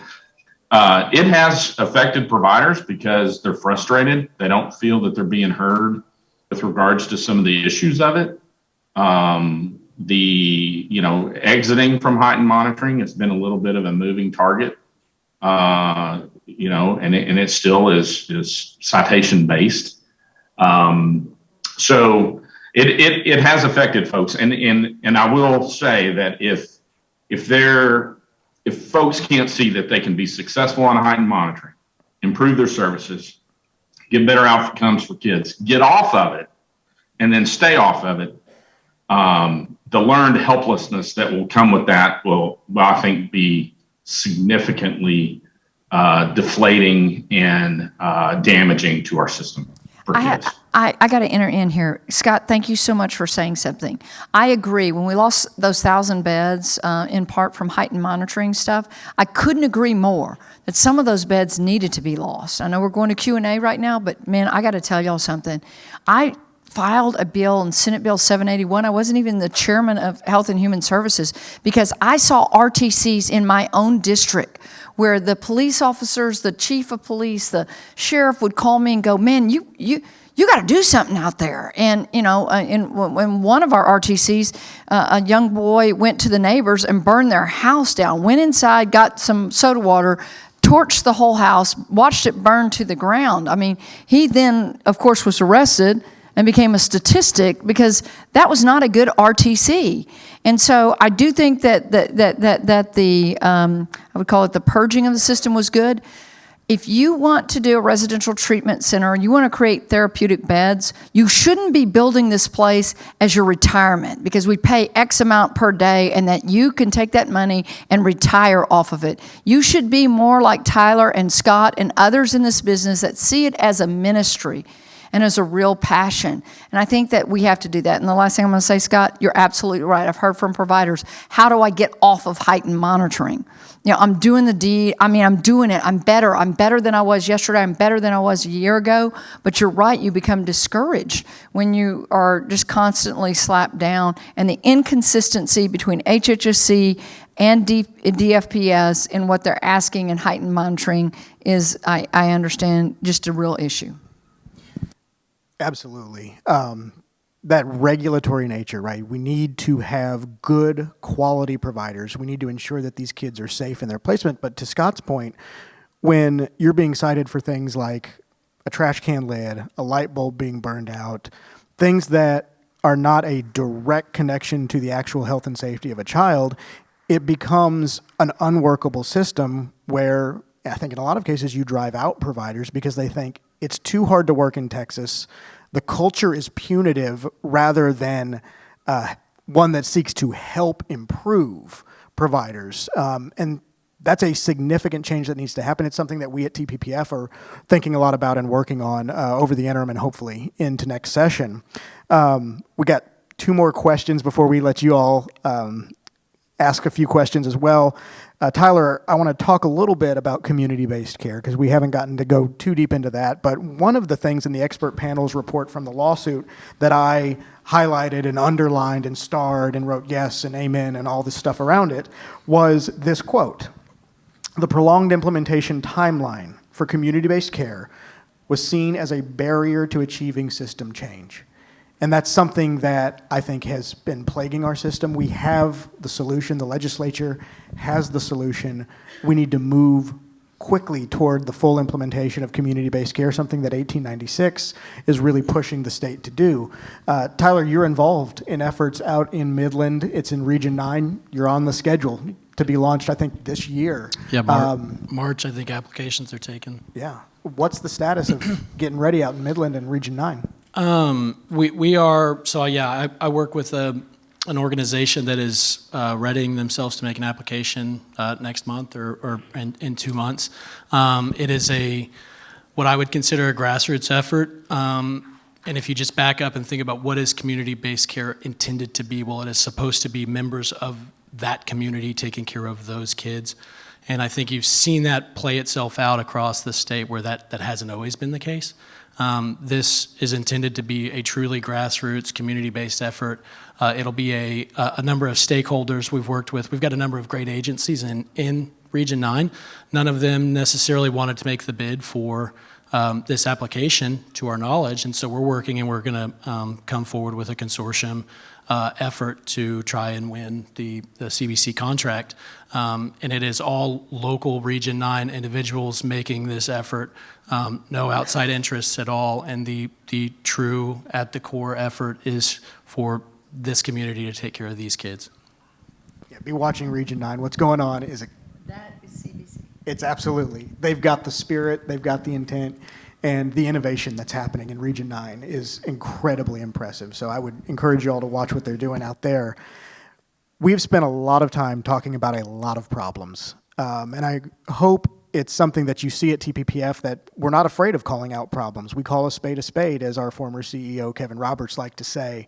it has affected providers because they're frustrated. They don't feel that they're being heard with regards to some of the issues of it. Exiting from heightened monitoring has been a little bit of a moving target, and it still is citation based. So it has affected folks, and I will say that if folks can't see that they can be successful on heightened monitoring, improve their services, get better outcomes for kids, get off of it, and then stay off of it, the learned helplessness that will come with that will I think, be significantly deflating and damaging to our system for kids. I got to enter in here. Scott, thank you so much for saying something. I agree. When we lost those 1,000 beds, in part from heightened monitoring stuff, I couldn't agree more that some of those beds needed to be lost. I know we're going to Q&A right now, but man, I got to tell y'all something. I filed a bill in Senate Bill 781. I wasn't even the chairman of Health and Human Services because I saw RTCs in my own district where the police officers, the chief of police, the sheriff would call me and go, man, you got to do something out there. And, in one of our RTCs, a young boy went to the neighbors and burned their house down, went inside, got some soda water, torched the whole house, watched it burn to the ground. I mean, he then, of course, was arrested and became a statistic because that was not a good RTC. And so I do think that the I would call it the purging of the system was good. if you want to do a residential treatment center, you want to create therapeutic beds, you shouldn't be building this place as your retirement, because we pay X amount per day and that you can take that money and retire off of it. You should be more like Tyler and Scott and others in this business that see it as a ministry and as a real passion. And I think that we have to do that. And the last thing I'm going to say, Scott, you're absolutely right. I've heard from providers, how do I get off of heightened monitoring? You know, I'm doing the deed. I mean, I'm doing it. I'm better. I'm better than I was yesterday. I'm better than I was a year ago. But you're right. You become discouraged when you are just constantly slapped down. And the inconsistency between HHSC and DFPS in what they're asking in heightened monitoring is, I understand, just a real issue. Absolutely. That regulatory nature, right? We need to have good quality providers. We need to ensure that these kids are safe in their placement. But to Scott's point, when you're being cited for things like a trash can lid, a light bulb being burned out, things that are not a direct connection to the actual health and safety of a child, it becomes an unworkable system where I think in a lot of cases you drive out providers because they think it's too hard to work in Texas. The culture is punitive rather than one that seeks to help improve providers. And that's a significant change that needs to happen. It's something that we at TPPF are thinking a lot about and working on over the interim and hopefully into next session. We got 2 more questions before we let you all ask a few questions as well. Tyler, I want to talk a little bit about community-based care because we haven't gotten to go too deep into that. But one of the things in the expert panel's report from the lawsuit that I highlighted and underlined and starred and wrote yes and amen and all this stuff around it was this quote: "The prolonged implementation timeline for community-based care was seen as a barrier to achieving system change." And that's something that I think has been plaguing our system. We have the solution. The legislature has the solution. We need to move quickly toward the full implementation of community-based care, something that 1896 is really pushing the state to do. Tyler, you're involved in efforts out in Midland. It's in Region 9. You're on the schedule to be launched, I think, this year. Yeah, March, I think applications are taken. Yeah. What's the status of getting ready out in Midland and Region 9? We are, so yeah, I work with an organization that is readying themselves to make an application next month or in 2 months. It is what I would consider a grassroots effort. And if you just back up and think about what is community-based care intended to be, well, it is supposed to be members of that community taking care of those kids. And I think you've seen that play itself out across the state where that hasn't always been the case. This is intended to be a truly grassroots, community-based effort. It'll be a number of stakeholders we've worked with. We've got a number of great agencies in Region 9. None of them necessarily wanted to make the bid for this application, to our knowledge, and so we're working and we're going to come forward with a consortium effort to try and win the CBC contract. And it is all local Region 9 individuals making this effort, no outside interests at all, and the true, at the core effort is for this community to take care of these kids. Yeah, be watching Region 9. What's going on is That is CBC. It's absolutely. They've got the spirit, they've got the intent, and the innovation that's happening in Region 9 is incredibly impressive. So I would encourage you all to watch what they're doing out there. We've spent a lot of time talking about a lot of problems, and I hope it's something that you see at TPPF, that we're not afraid of calling out problems. We call a spade, as our former CEO, Kevin Roberts, liked to say.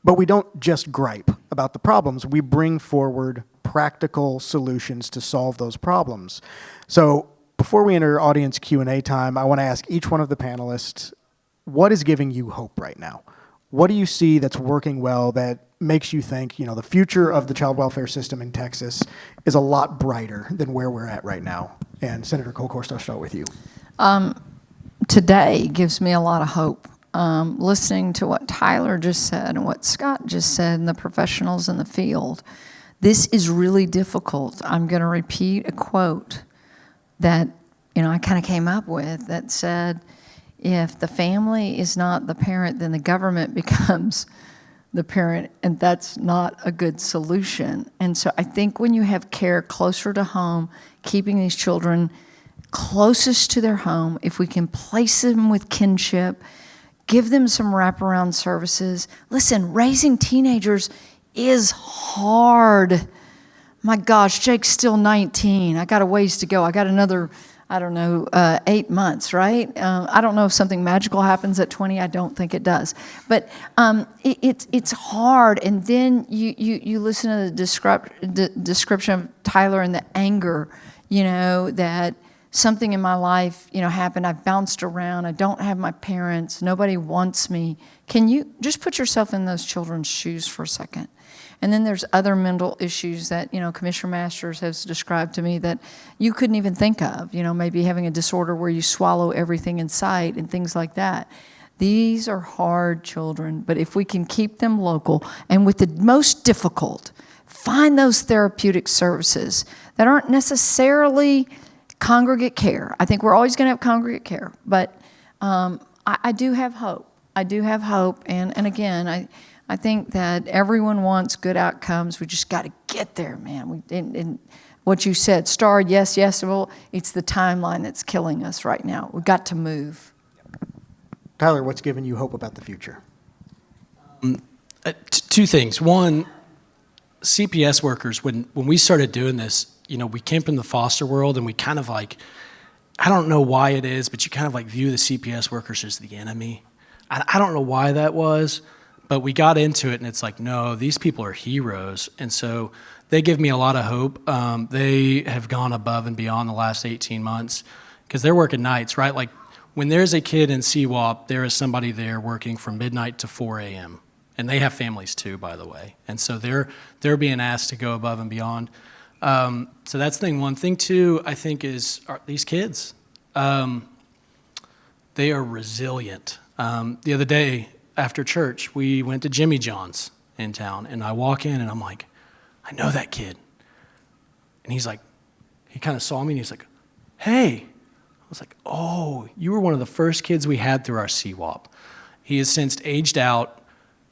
But we don't just gripe about the problems. We bring forward practical solutions to solve those problems. So before we enter audience Q&A time, I want to ask each one of the panelists, what is giving you hope right now? What do you see that's working well that makes you think, the future of the child welfare system in Texas is a lot brighter than where we're at right now? And Senator Kolkhorst, I'll start with you. Today gives me a lot of hope. Listening to what Tyler just said and what Scott just said and the professionals in the field, this is really difficult. I'm going to repeat a quote that, I kind of came up with that said, if the family is not the parent, then the government becomes the parent, and that's not a good solution. And so I think when you have care closer to home, keeping these children closest to their home, if we can place them with kinship, give them some wraparound services. Listen, raising teenagers is hard. My gosh, Jake's still 19. I got a ways to go. I got another, 8 months, right? I don't know if something magical happens at 20. I don't think it does. But it's hard. And then you listen to the description of Tyler and the anger, that something in my life, happened. I bounced around. I don't have my parents. Nobody wants me. Can you just put yourself in those children's shoes for a second? And then there's other mental issues that, Commissioner Masters has described to me that you couldn't even think of, maybe having a disorder where you swallow everything in sight and things like that. These are hard children, but if we can keep them local, and with the most difficult, find those therapeutic services that aren't necessarily congregate care. I think we're always going to have congregate care, but I do have hope. I do have hope, and again, I think that everyone wants good outcomes. We just got to get there, man. And what you said, Star, yes, well, it's the timeline that's killing us right now. We've got to move. Tyler, what's giving you hope about the future? Two things. One, CPS workers, when we started doing this, we came from the foster world, and we kind of I don't know why it is, but you kind of view the CPS workers as the enemy. I don't know why that was, but we got into it, and it's no, these people are heroes. And so they give me a lot of hope. They have gone above and beyond the last 18 months because they're working nights, right? When there's a kid in CWAP, there is somebody there working from midnight to 4 a.m. And they have families too, by the way. And so they're being asked to go above and beyond. So that's thing one. Thing two, I think, is these kids. They are resilient. The other day after church, we went to Jimmy John's in town, and I walk in, and I'm like, I know that kid. And he's he kind of saw me, and he's like, hey. I was like, oh, you were one of the first kids we had through our CWAP. He has since aged out,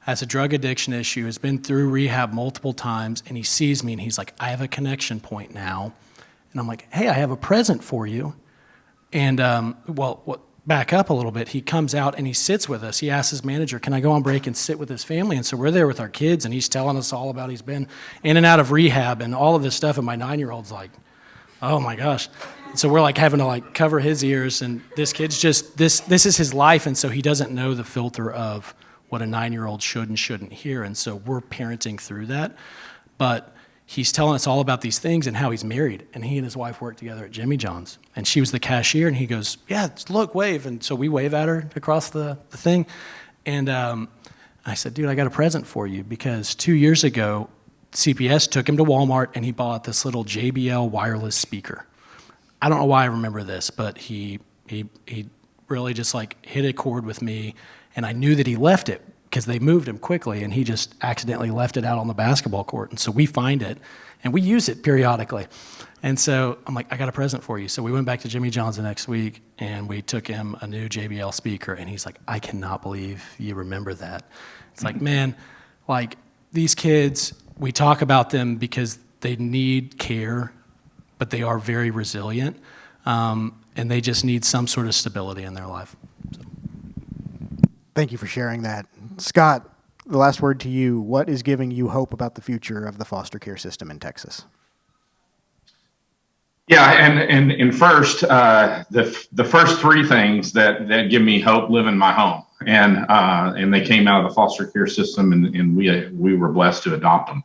has a drug addiction issue, has been through rehab multiple times, and he sees me, and he's like, I have a connection point now. And I'm like, hey, I have a present for you. And, back up a little bit, he comes out and he sits with us. He asks his manager, can I go on break and sit with his family? And so we're there with our kids, and he's telling us all about he's been in and out of rehab and all of this stuff, and my 9-year-old's like, oh my gosh. And so we're having to cover his ears, and this kid's just, this is his life, and so he doesn't know the filter of what a 9-year-old should and shouldn't hear, and so we're parenting through that. But he's telling us all about these things and how he's married, and he and his wife work together at Jimmy John's, and she was the cashier, and he goes, yeah, look, wave. And so we wave at her across the thing, and I said, dude, I got a present for you, because 2 years ago, CPS took him to Walmart, and he bought this little JBL wireless speaker. I don't know why I remember this, but he really just hit a chord with me, and I knew that he left it, because they moved him quickly, and he just accidentally left it out on the basketball court. And so we find it, and we use it periodically. And so I'm like, I got a present for you. So we went back to Jimmy John's the next week, and we took him a new JBL speaker, and he's like, I cannot believe you remember that. It's man, these kids, we talk about them because they need care, but they are very resilient, and they just need some sort of stability in their life. So. Thank you for sharing that. Scott, the last word to you. What is giving you hope about the future of the foster care system in Texas? Yeah, and first, the first three things that give me hope live in my home, and they came out of the foster care system, and we were blessed to adopt them.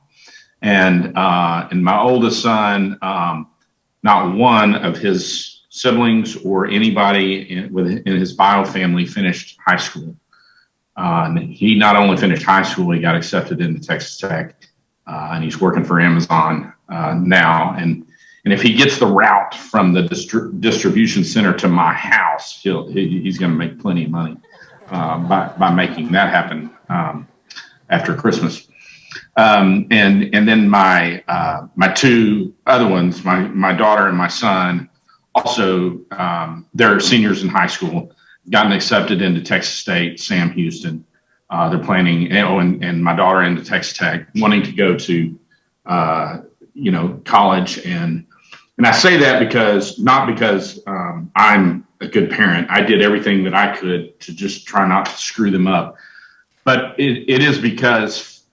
And my oldest son, not one of his siblings or anybody in his bio family finished high school. He not only finished high school, he got accepted into Texas Tech, and he's working for Amazon now. And if he gets the route from the distribution center to my house, he's going to make plenty of money by making that happen after Christmas. And then my two other ones, my daughter and my son, also they're seniors in high school. Gotten accepted into Texas State, Sam Houston. They're planning, and my daughter into Texas Tech, wanting to go to, college. And And I say that not because I'm a good parent. I did everything that I could to just try not to screw them up. But it is because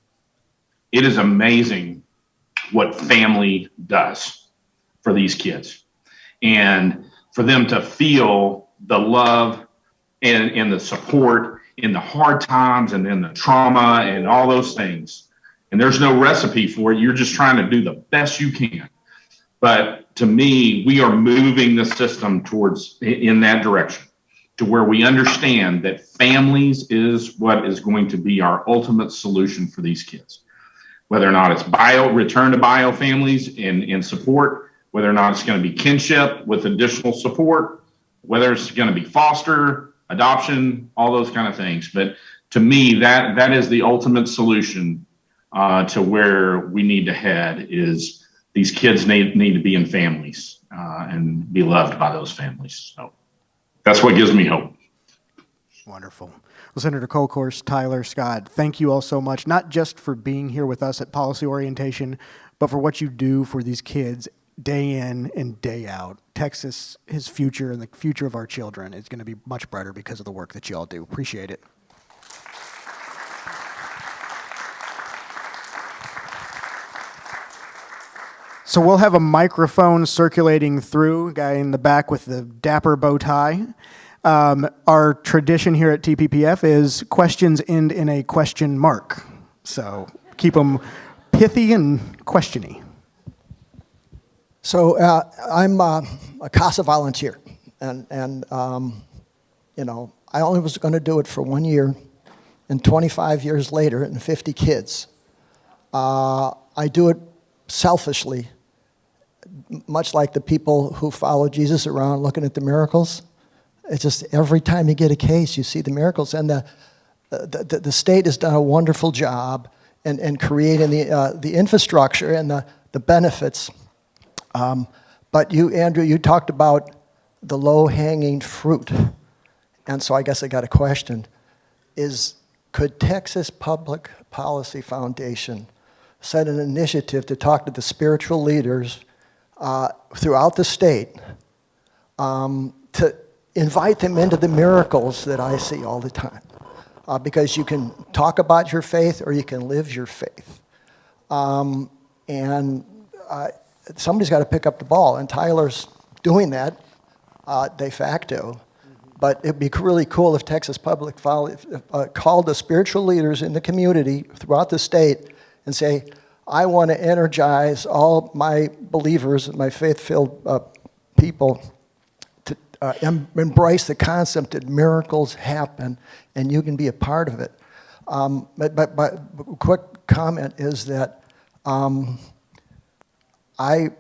it is amazing what family does for these kids. And for them to feel the love and the support in the hard times and in the trauma and all those things. And there's no recipe for it. You're just trying to do the best you can. But to me, we are moving the system towards in that direction to where we understand that families is what is going to be our ultimate solution for these kids. Whether or not it's return to bio families and support, whether or not it's going to be kinship with additional support, whether it's going to be foster, adoption, all those kind of things. But to me, that is the ultimate solution to where we need to head is these kids need to be in families and be loved by those families. So that's what gives me hope. Wonderful. Well, Senator Kolkhorst, Tyler, Scott, thank you all so much, not just for being here with us at Policy Orientation, but for what you do for these kids day in and day out. Texas, his future and the future of our children is going to be much brighter because of the work that you all do. Appreciate it. So we'll have a microphone circulating through, a guy in the back with the dapper bow tie. Our tradition here at TPPF is questions end in a question mark. So keep them pithy and questiony. So I'm a CASA volunteer, and you know, I only was going to do it for 1 year, and 25 years later, and 50 kids. I do it selfishly, much like the people who follow Jesus around looking at the miracles. It's just every time you get a case, you see the miracles, and the state has done a wonderful job in creating the infrastructure and the benefits. But you, Andrew, you talked about the low-hanging fruit, and so I guess I got a question: could Texas Public Policy Foundation set an initiative to talk to the spiritual leaders throughout the state to invite them into the miracles that I see all the time? Because you can talk about your faith or you can live your faith. Somebody's got to pick up the ball, and Tyler's doing that de facto. But it'd be really cool if Texas Public called the spiritual leaders in the community throughout the state and say, I want to energize all my believers, my faith-filled people to embrace the concept that miracles happen and you can be a part of it. But quick comment is that I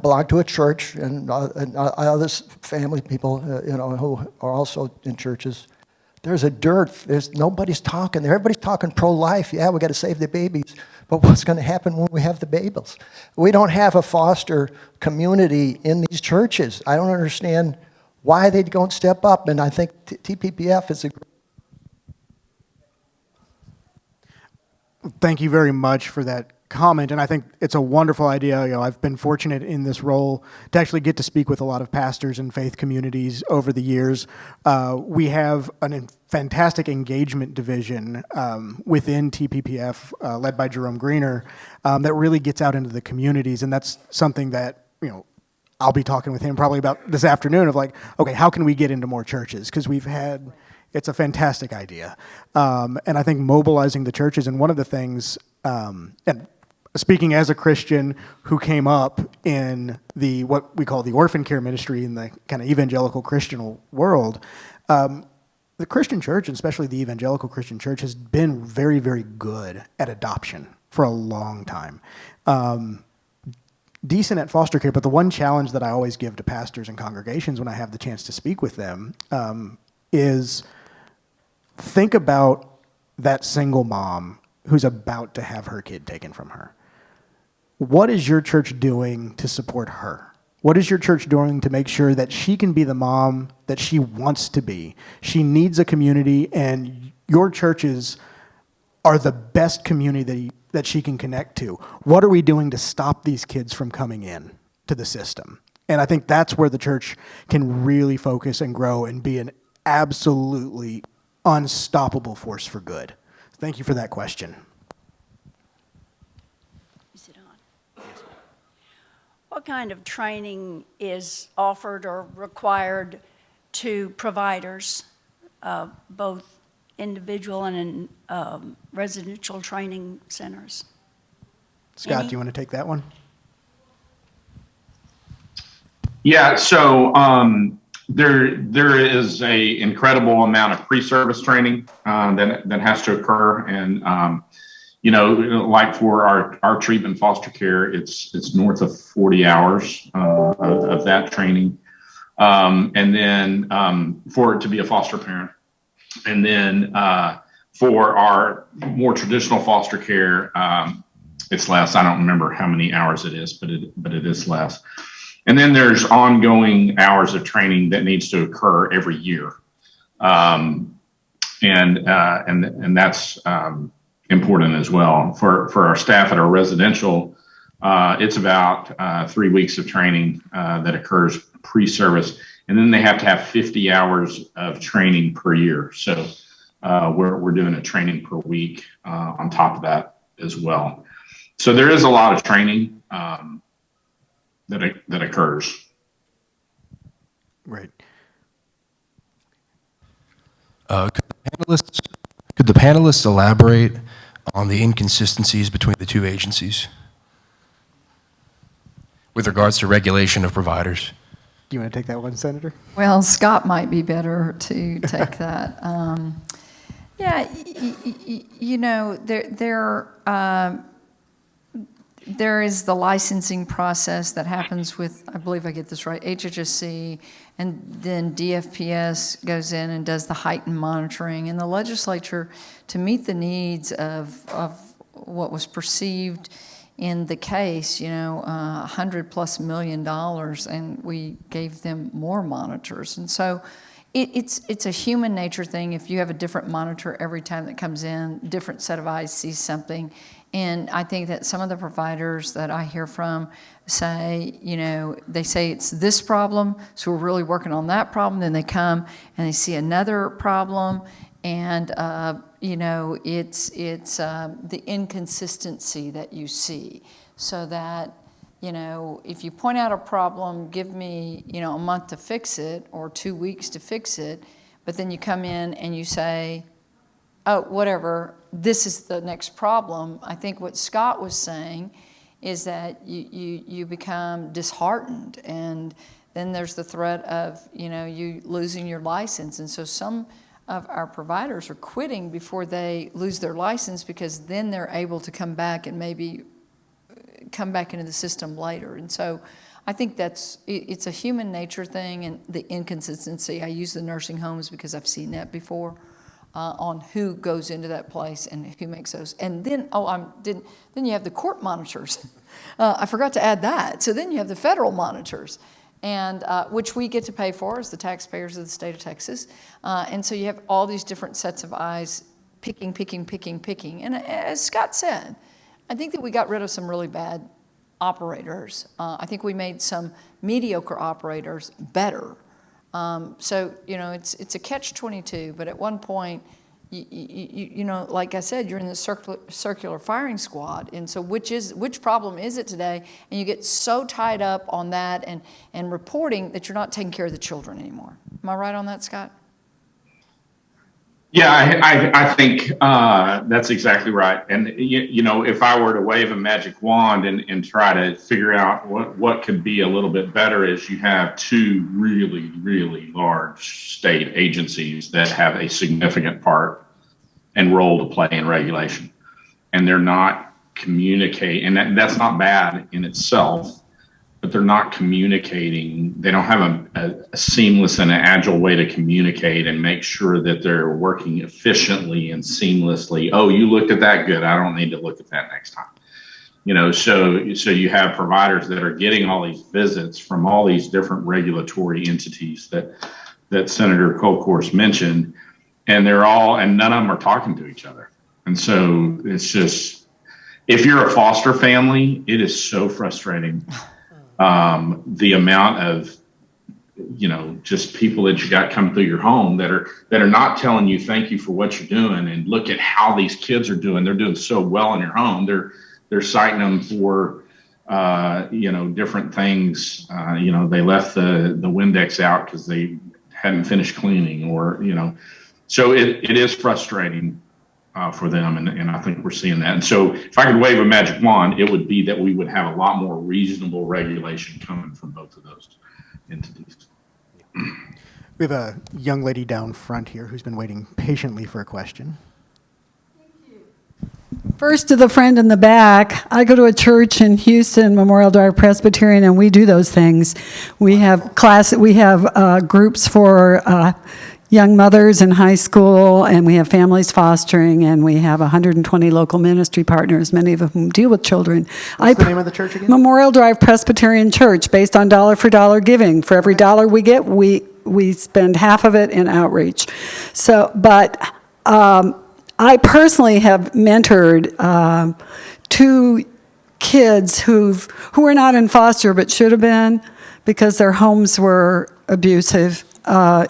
belong to a church, and other family people, who are also in churches. There's a dearth. Nobody's talking. Everybody's talking pro-life. Yeah, we got to save the babies. But what's going to happen when we have the babies? We don't have a foster community in these churches. I don't understand why they don't step up. And I think TPPF is a. Thank you very much for that comment, and I think it's a wonderful idea. I've been fortunate in this role to actually get to speak with a lot of pastors and faith communities over the years. We have a fantastic engagement division within TPPF, led by Jerome Greener, that really gets out into the communities, and that's something that I'll be talking with him probably about this afternoon. Of like, okay, how can we get into more churches? Because it's a fantastic idea, and I think mobilizing the churches. And one of the things, and speaking as a Christian who came up in what we call the orphan care ministry in the kind of evangelical Christian world, the Christian church, and especially the evangelical Christian church, has been very, very good at adoption for a long time. Decent at foster care, but the one challenge that I always give to pastors and congregations when I have the chance to speak with them is think about that single mom who's about to have her kid taken from her. What is your church doing to support her? What is your church doing to make sure that she can be the mom that she wants to be? She needs a community, and your churches are the best community that she can connect to. What are we doing to stop these kids from coming in to the system? And I think that's where the church can really focus and grow and be an absolutely unstoppable force for good. Thank you for that question. Is it on? What kind of training is offered or required to providers, both individual and in residential training centers? Scott, Any? do you want to take that one? Yeah, so there is a incredible amount of pre-service training that has to occur, and you know, like for our treatment foster care, it's north of 40 hours of that training, and then for it to be a foster parent, and then for our more traditional foster care, it's less. I don't remember how many hours it is, but it is less. And then there's ongoing hours of training that needs to occur every year, and that's important as well. For our staff at our residential, it's about 3 weeks of training that occurs pre-service, and then they have to have 50 hours of training per year. So we're doing a training per week on top of that as well. So there is a lot of training that occurs. Right. Could the panelists elaborate on the inconsistencies between the two agencies with regards to regulation of providers? Do you want to take that one, Senator? Well, Scott might be better to take that. Yeah, you know, there is the licensing process that happens with, I believe I get this right, HHSC, and then DFPS goes in and does the heightened monitoring. And the legislature, to meet the needs of what was perceived in the case, you know, $100+ million, and we gave them more monitors. And so it's a human nature thing. If you have a different monitor every time that comes in, different set of eyes sees something. And I think that some of the providers that I hear from say, you know, they say it's this problem, so we're really working on that problem. Then they come and they see another problem, and you know, it's the inconsistency that you see. So that, you know, if you point out a problem, give me, you know, a month to fix it or 2 weeks to fix it, but then you come in and you say, oh, whatever, this is the next problem. I think what Scott was saying is that you become disheartened, and then there's the threat of, you know, you losing your license. And so some of our providers are quitting before they lose their license, because then they're able to come back and maybe come back into the system later. And so I think it's a human nature thing, and the inconsistency. I use the nursing homes because I've seen that before. On who goes into that place and who makes those. And then, then you have the court monitors. I forgot to add that. So then you have the federal monitors, and which we get to pay for as the taxpayers of the state of Texas. And so you have all these different sets of eyes picking. And as Scott said, I think that we got rid of some really bad operators. I think we made some mediocre operators better. So, you know, it's a catch-22, but at one point, you know, like I said, you're in the circular firing squad. And so which problem is it today? And you get so tied up on that and reporting that you're not taking care of the children anymore. Am I right on that, Scott? Yeah, I think that's exactly right. And, you know, if I were to wave a magic wand and try to figure out what could be a little bit better, is you have two really, really large state agencies that have a significant part and role to play in regulation. And they're not communicating, and that's not bad in itself, but they're not communicating. They don't have a seamless and agile way to communicate and make sure that they're working efficiently and seamlessly. Oh, you looked at that? Good. I don't need to look at that next time. You know, so you have providers that are getting all these visits from all these different regulatory entities that Senator Kolkhorst mentioned, and none of them are talking to each other. And so it's just, If you're a foster family, it is so frustrating. The amount of, just people that you got coming through your home that are not telling you thank you for what you're doing, and look at how these kids are doing. They're doing so well in your home. They're citing them for different things. They left the Windex out because they hadn't finished cleaning, or so it is frustrating for them, and I think we're seeing that. And so if I could wave a magic wand, it would be that we would have a lot more reasonable regulation coming from both of those entities. We have a young lady down front here who's been waiting patiently for a question. First to the friend in the back, I go to a church in Houston, Memorial Drive Presbyterian, and we do those things. We have groups for young mothers in high school, and we have families fostering, and we have 120 local ministry partners, many of whom deal with children. What's the name of the church again? Memorial Drive Presbyterian Church, based on dollar for dollar giving. For every dollar we get, we spend half of it in outreach. So, but I personally have mentored 2 kids who are not in foster but should have been, because their homes were abusive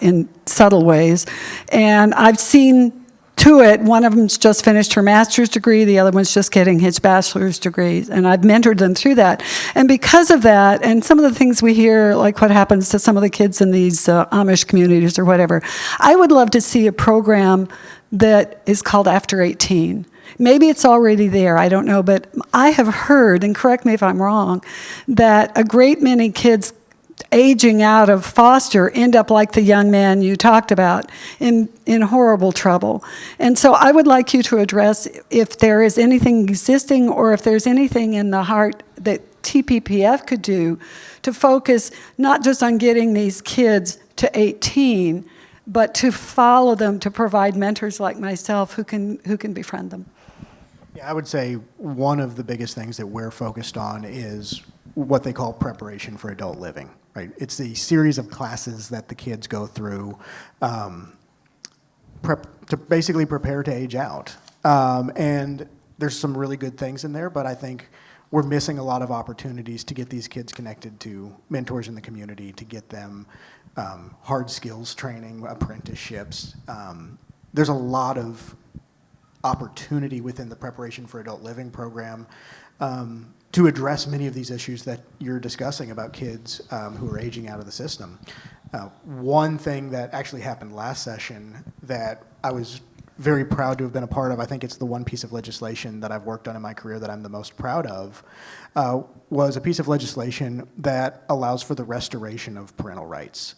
in subtle ways. And I've seen to it, one of them's just finished her master's degree, the other one's just getting his bachelor's degree, and I've mentored them through that. And because of that, and some of the things we hear, like what happens to some of the kids in these Amish communities or whatever, I would love to see a program that is called After 18. Maybe it's already there, I don't know, but I have heard, and correct me if I'm wrong, that a great many kids aging out of foster end up like the young man you talked about, in horrible trouble. And so I would like you to address if there is anything existing, or if there's anything in the heart that TPPF could do to focus not just on getting these kids to 18, but to follow them, to provide mentors like myself who can befriend them. Yeah, I would say one of the biggest things that we're focused on is what they call preparation for adult living, right? It's the series of classes that the kids go through to basically prepare to age out. And there's some really good things in there, but I think we're missing a lot of opportunities to get these kids connected to mentors in the community, to get them hard skills training, apprenticeships. There's a lot of opportunity within the preparation for adult living program to address many of these issues that you're discussing about kids who are aging out of the system. One thing that actually happened last session that I was very proud to have been a part of, I think it's the one piece of legislation that I've worked on in my career that I'm the most proud of, was a piece of legislation that allows for the restoration of parental rights.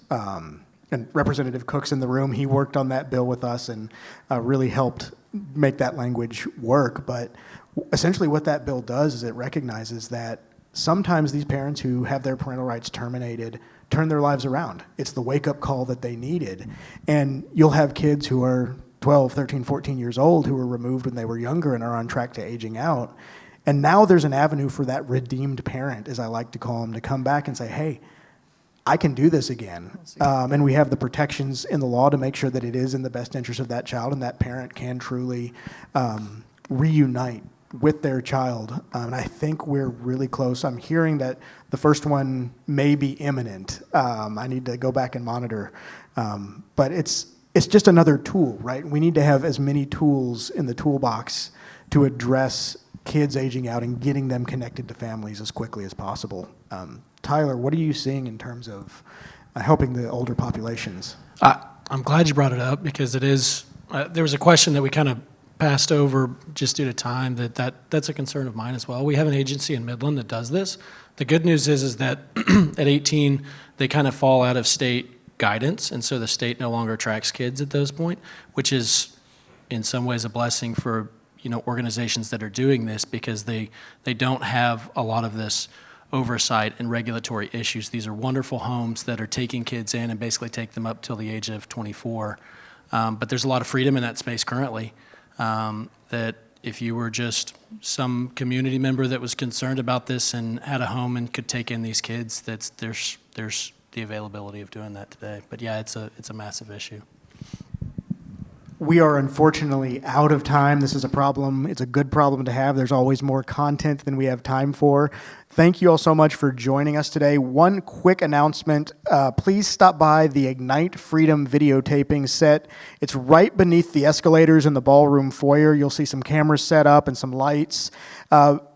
And Representative Cook's in the room. He worked on that bill with us and really helped make that language work. But essentially what that bill does is it recognizes that sometimes these parents who have their parental rights terminated turn their lives around. It's the wake-up call that they needed. And you'll have kids who are 12, 13, 14 years old who were removed when they were younger and are on track to aging out. And now there's an avenue for that redeemed parent, as I like to call them, to come back and say, hey, I can do this again. And we have the protections in the law to make sure that it is in the best interest of that child and that parent can truly reunite with their child. And I think we're really close. I'm hearing that the first one may be imminent. I need to go back and monitor. But it's just another tool, right? We need to have as many tools in the toolbox to address kids aging out and getting them connected to families as quickly as possible. Tyler, what are you seeing in terms of helping the older populations? I'm glad you brought it up, because it is, there was a question that we kind of passed over just due to time that's a concern of mine as well. We have an agency in Midland that does this. The good news is that at 18, they kind of fall out of state guidance, and so the state no longer tracks kids at those point, which is in some ways a blessing for organizations that are doing this, because they don't have a lot of this oversight and regulatory issues. These are wonderful homes that are taking kids in and basically take them up till the age of 24. But there's a lot of freedom in that space currently, that if you were just some community member that was concerned about this and had a home and could take in these kids, there's the availability of doing that today. But yeah, it's a massive issue. We are unfortunately out of time. This is a problem. It's a good problem to have. There's always more content than we have time for. Thank you all so much for joining us today. One quick announcement. Please stop by the Ignite Freedom videotaping set. It's right beneath the escalators in the ballroom foyer. You'll see some cameras set up and some lights.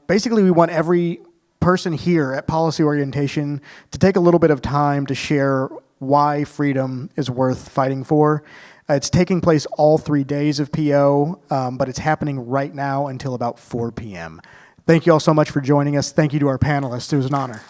Basically, we want every person here at Policy Orientation to take a little bit of time to share why freedom is worth fighting for. It's taking place all 3 days of PO, but it's happening right now until about 4 p.m. Thank you all so much for joining us. Thank you to our panelists. It was an honor.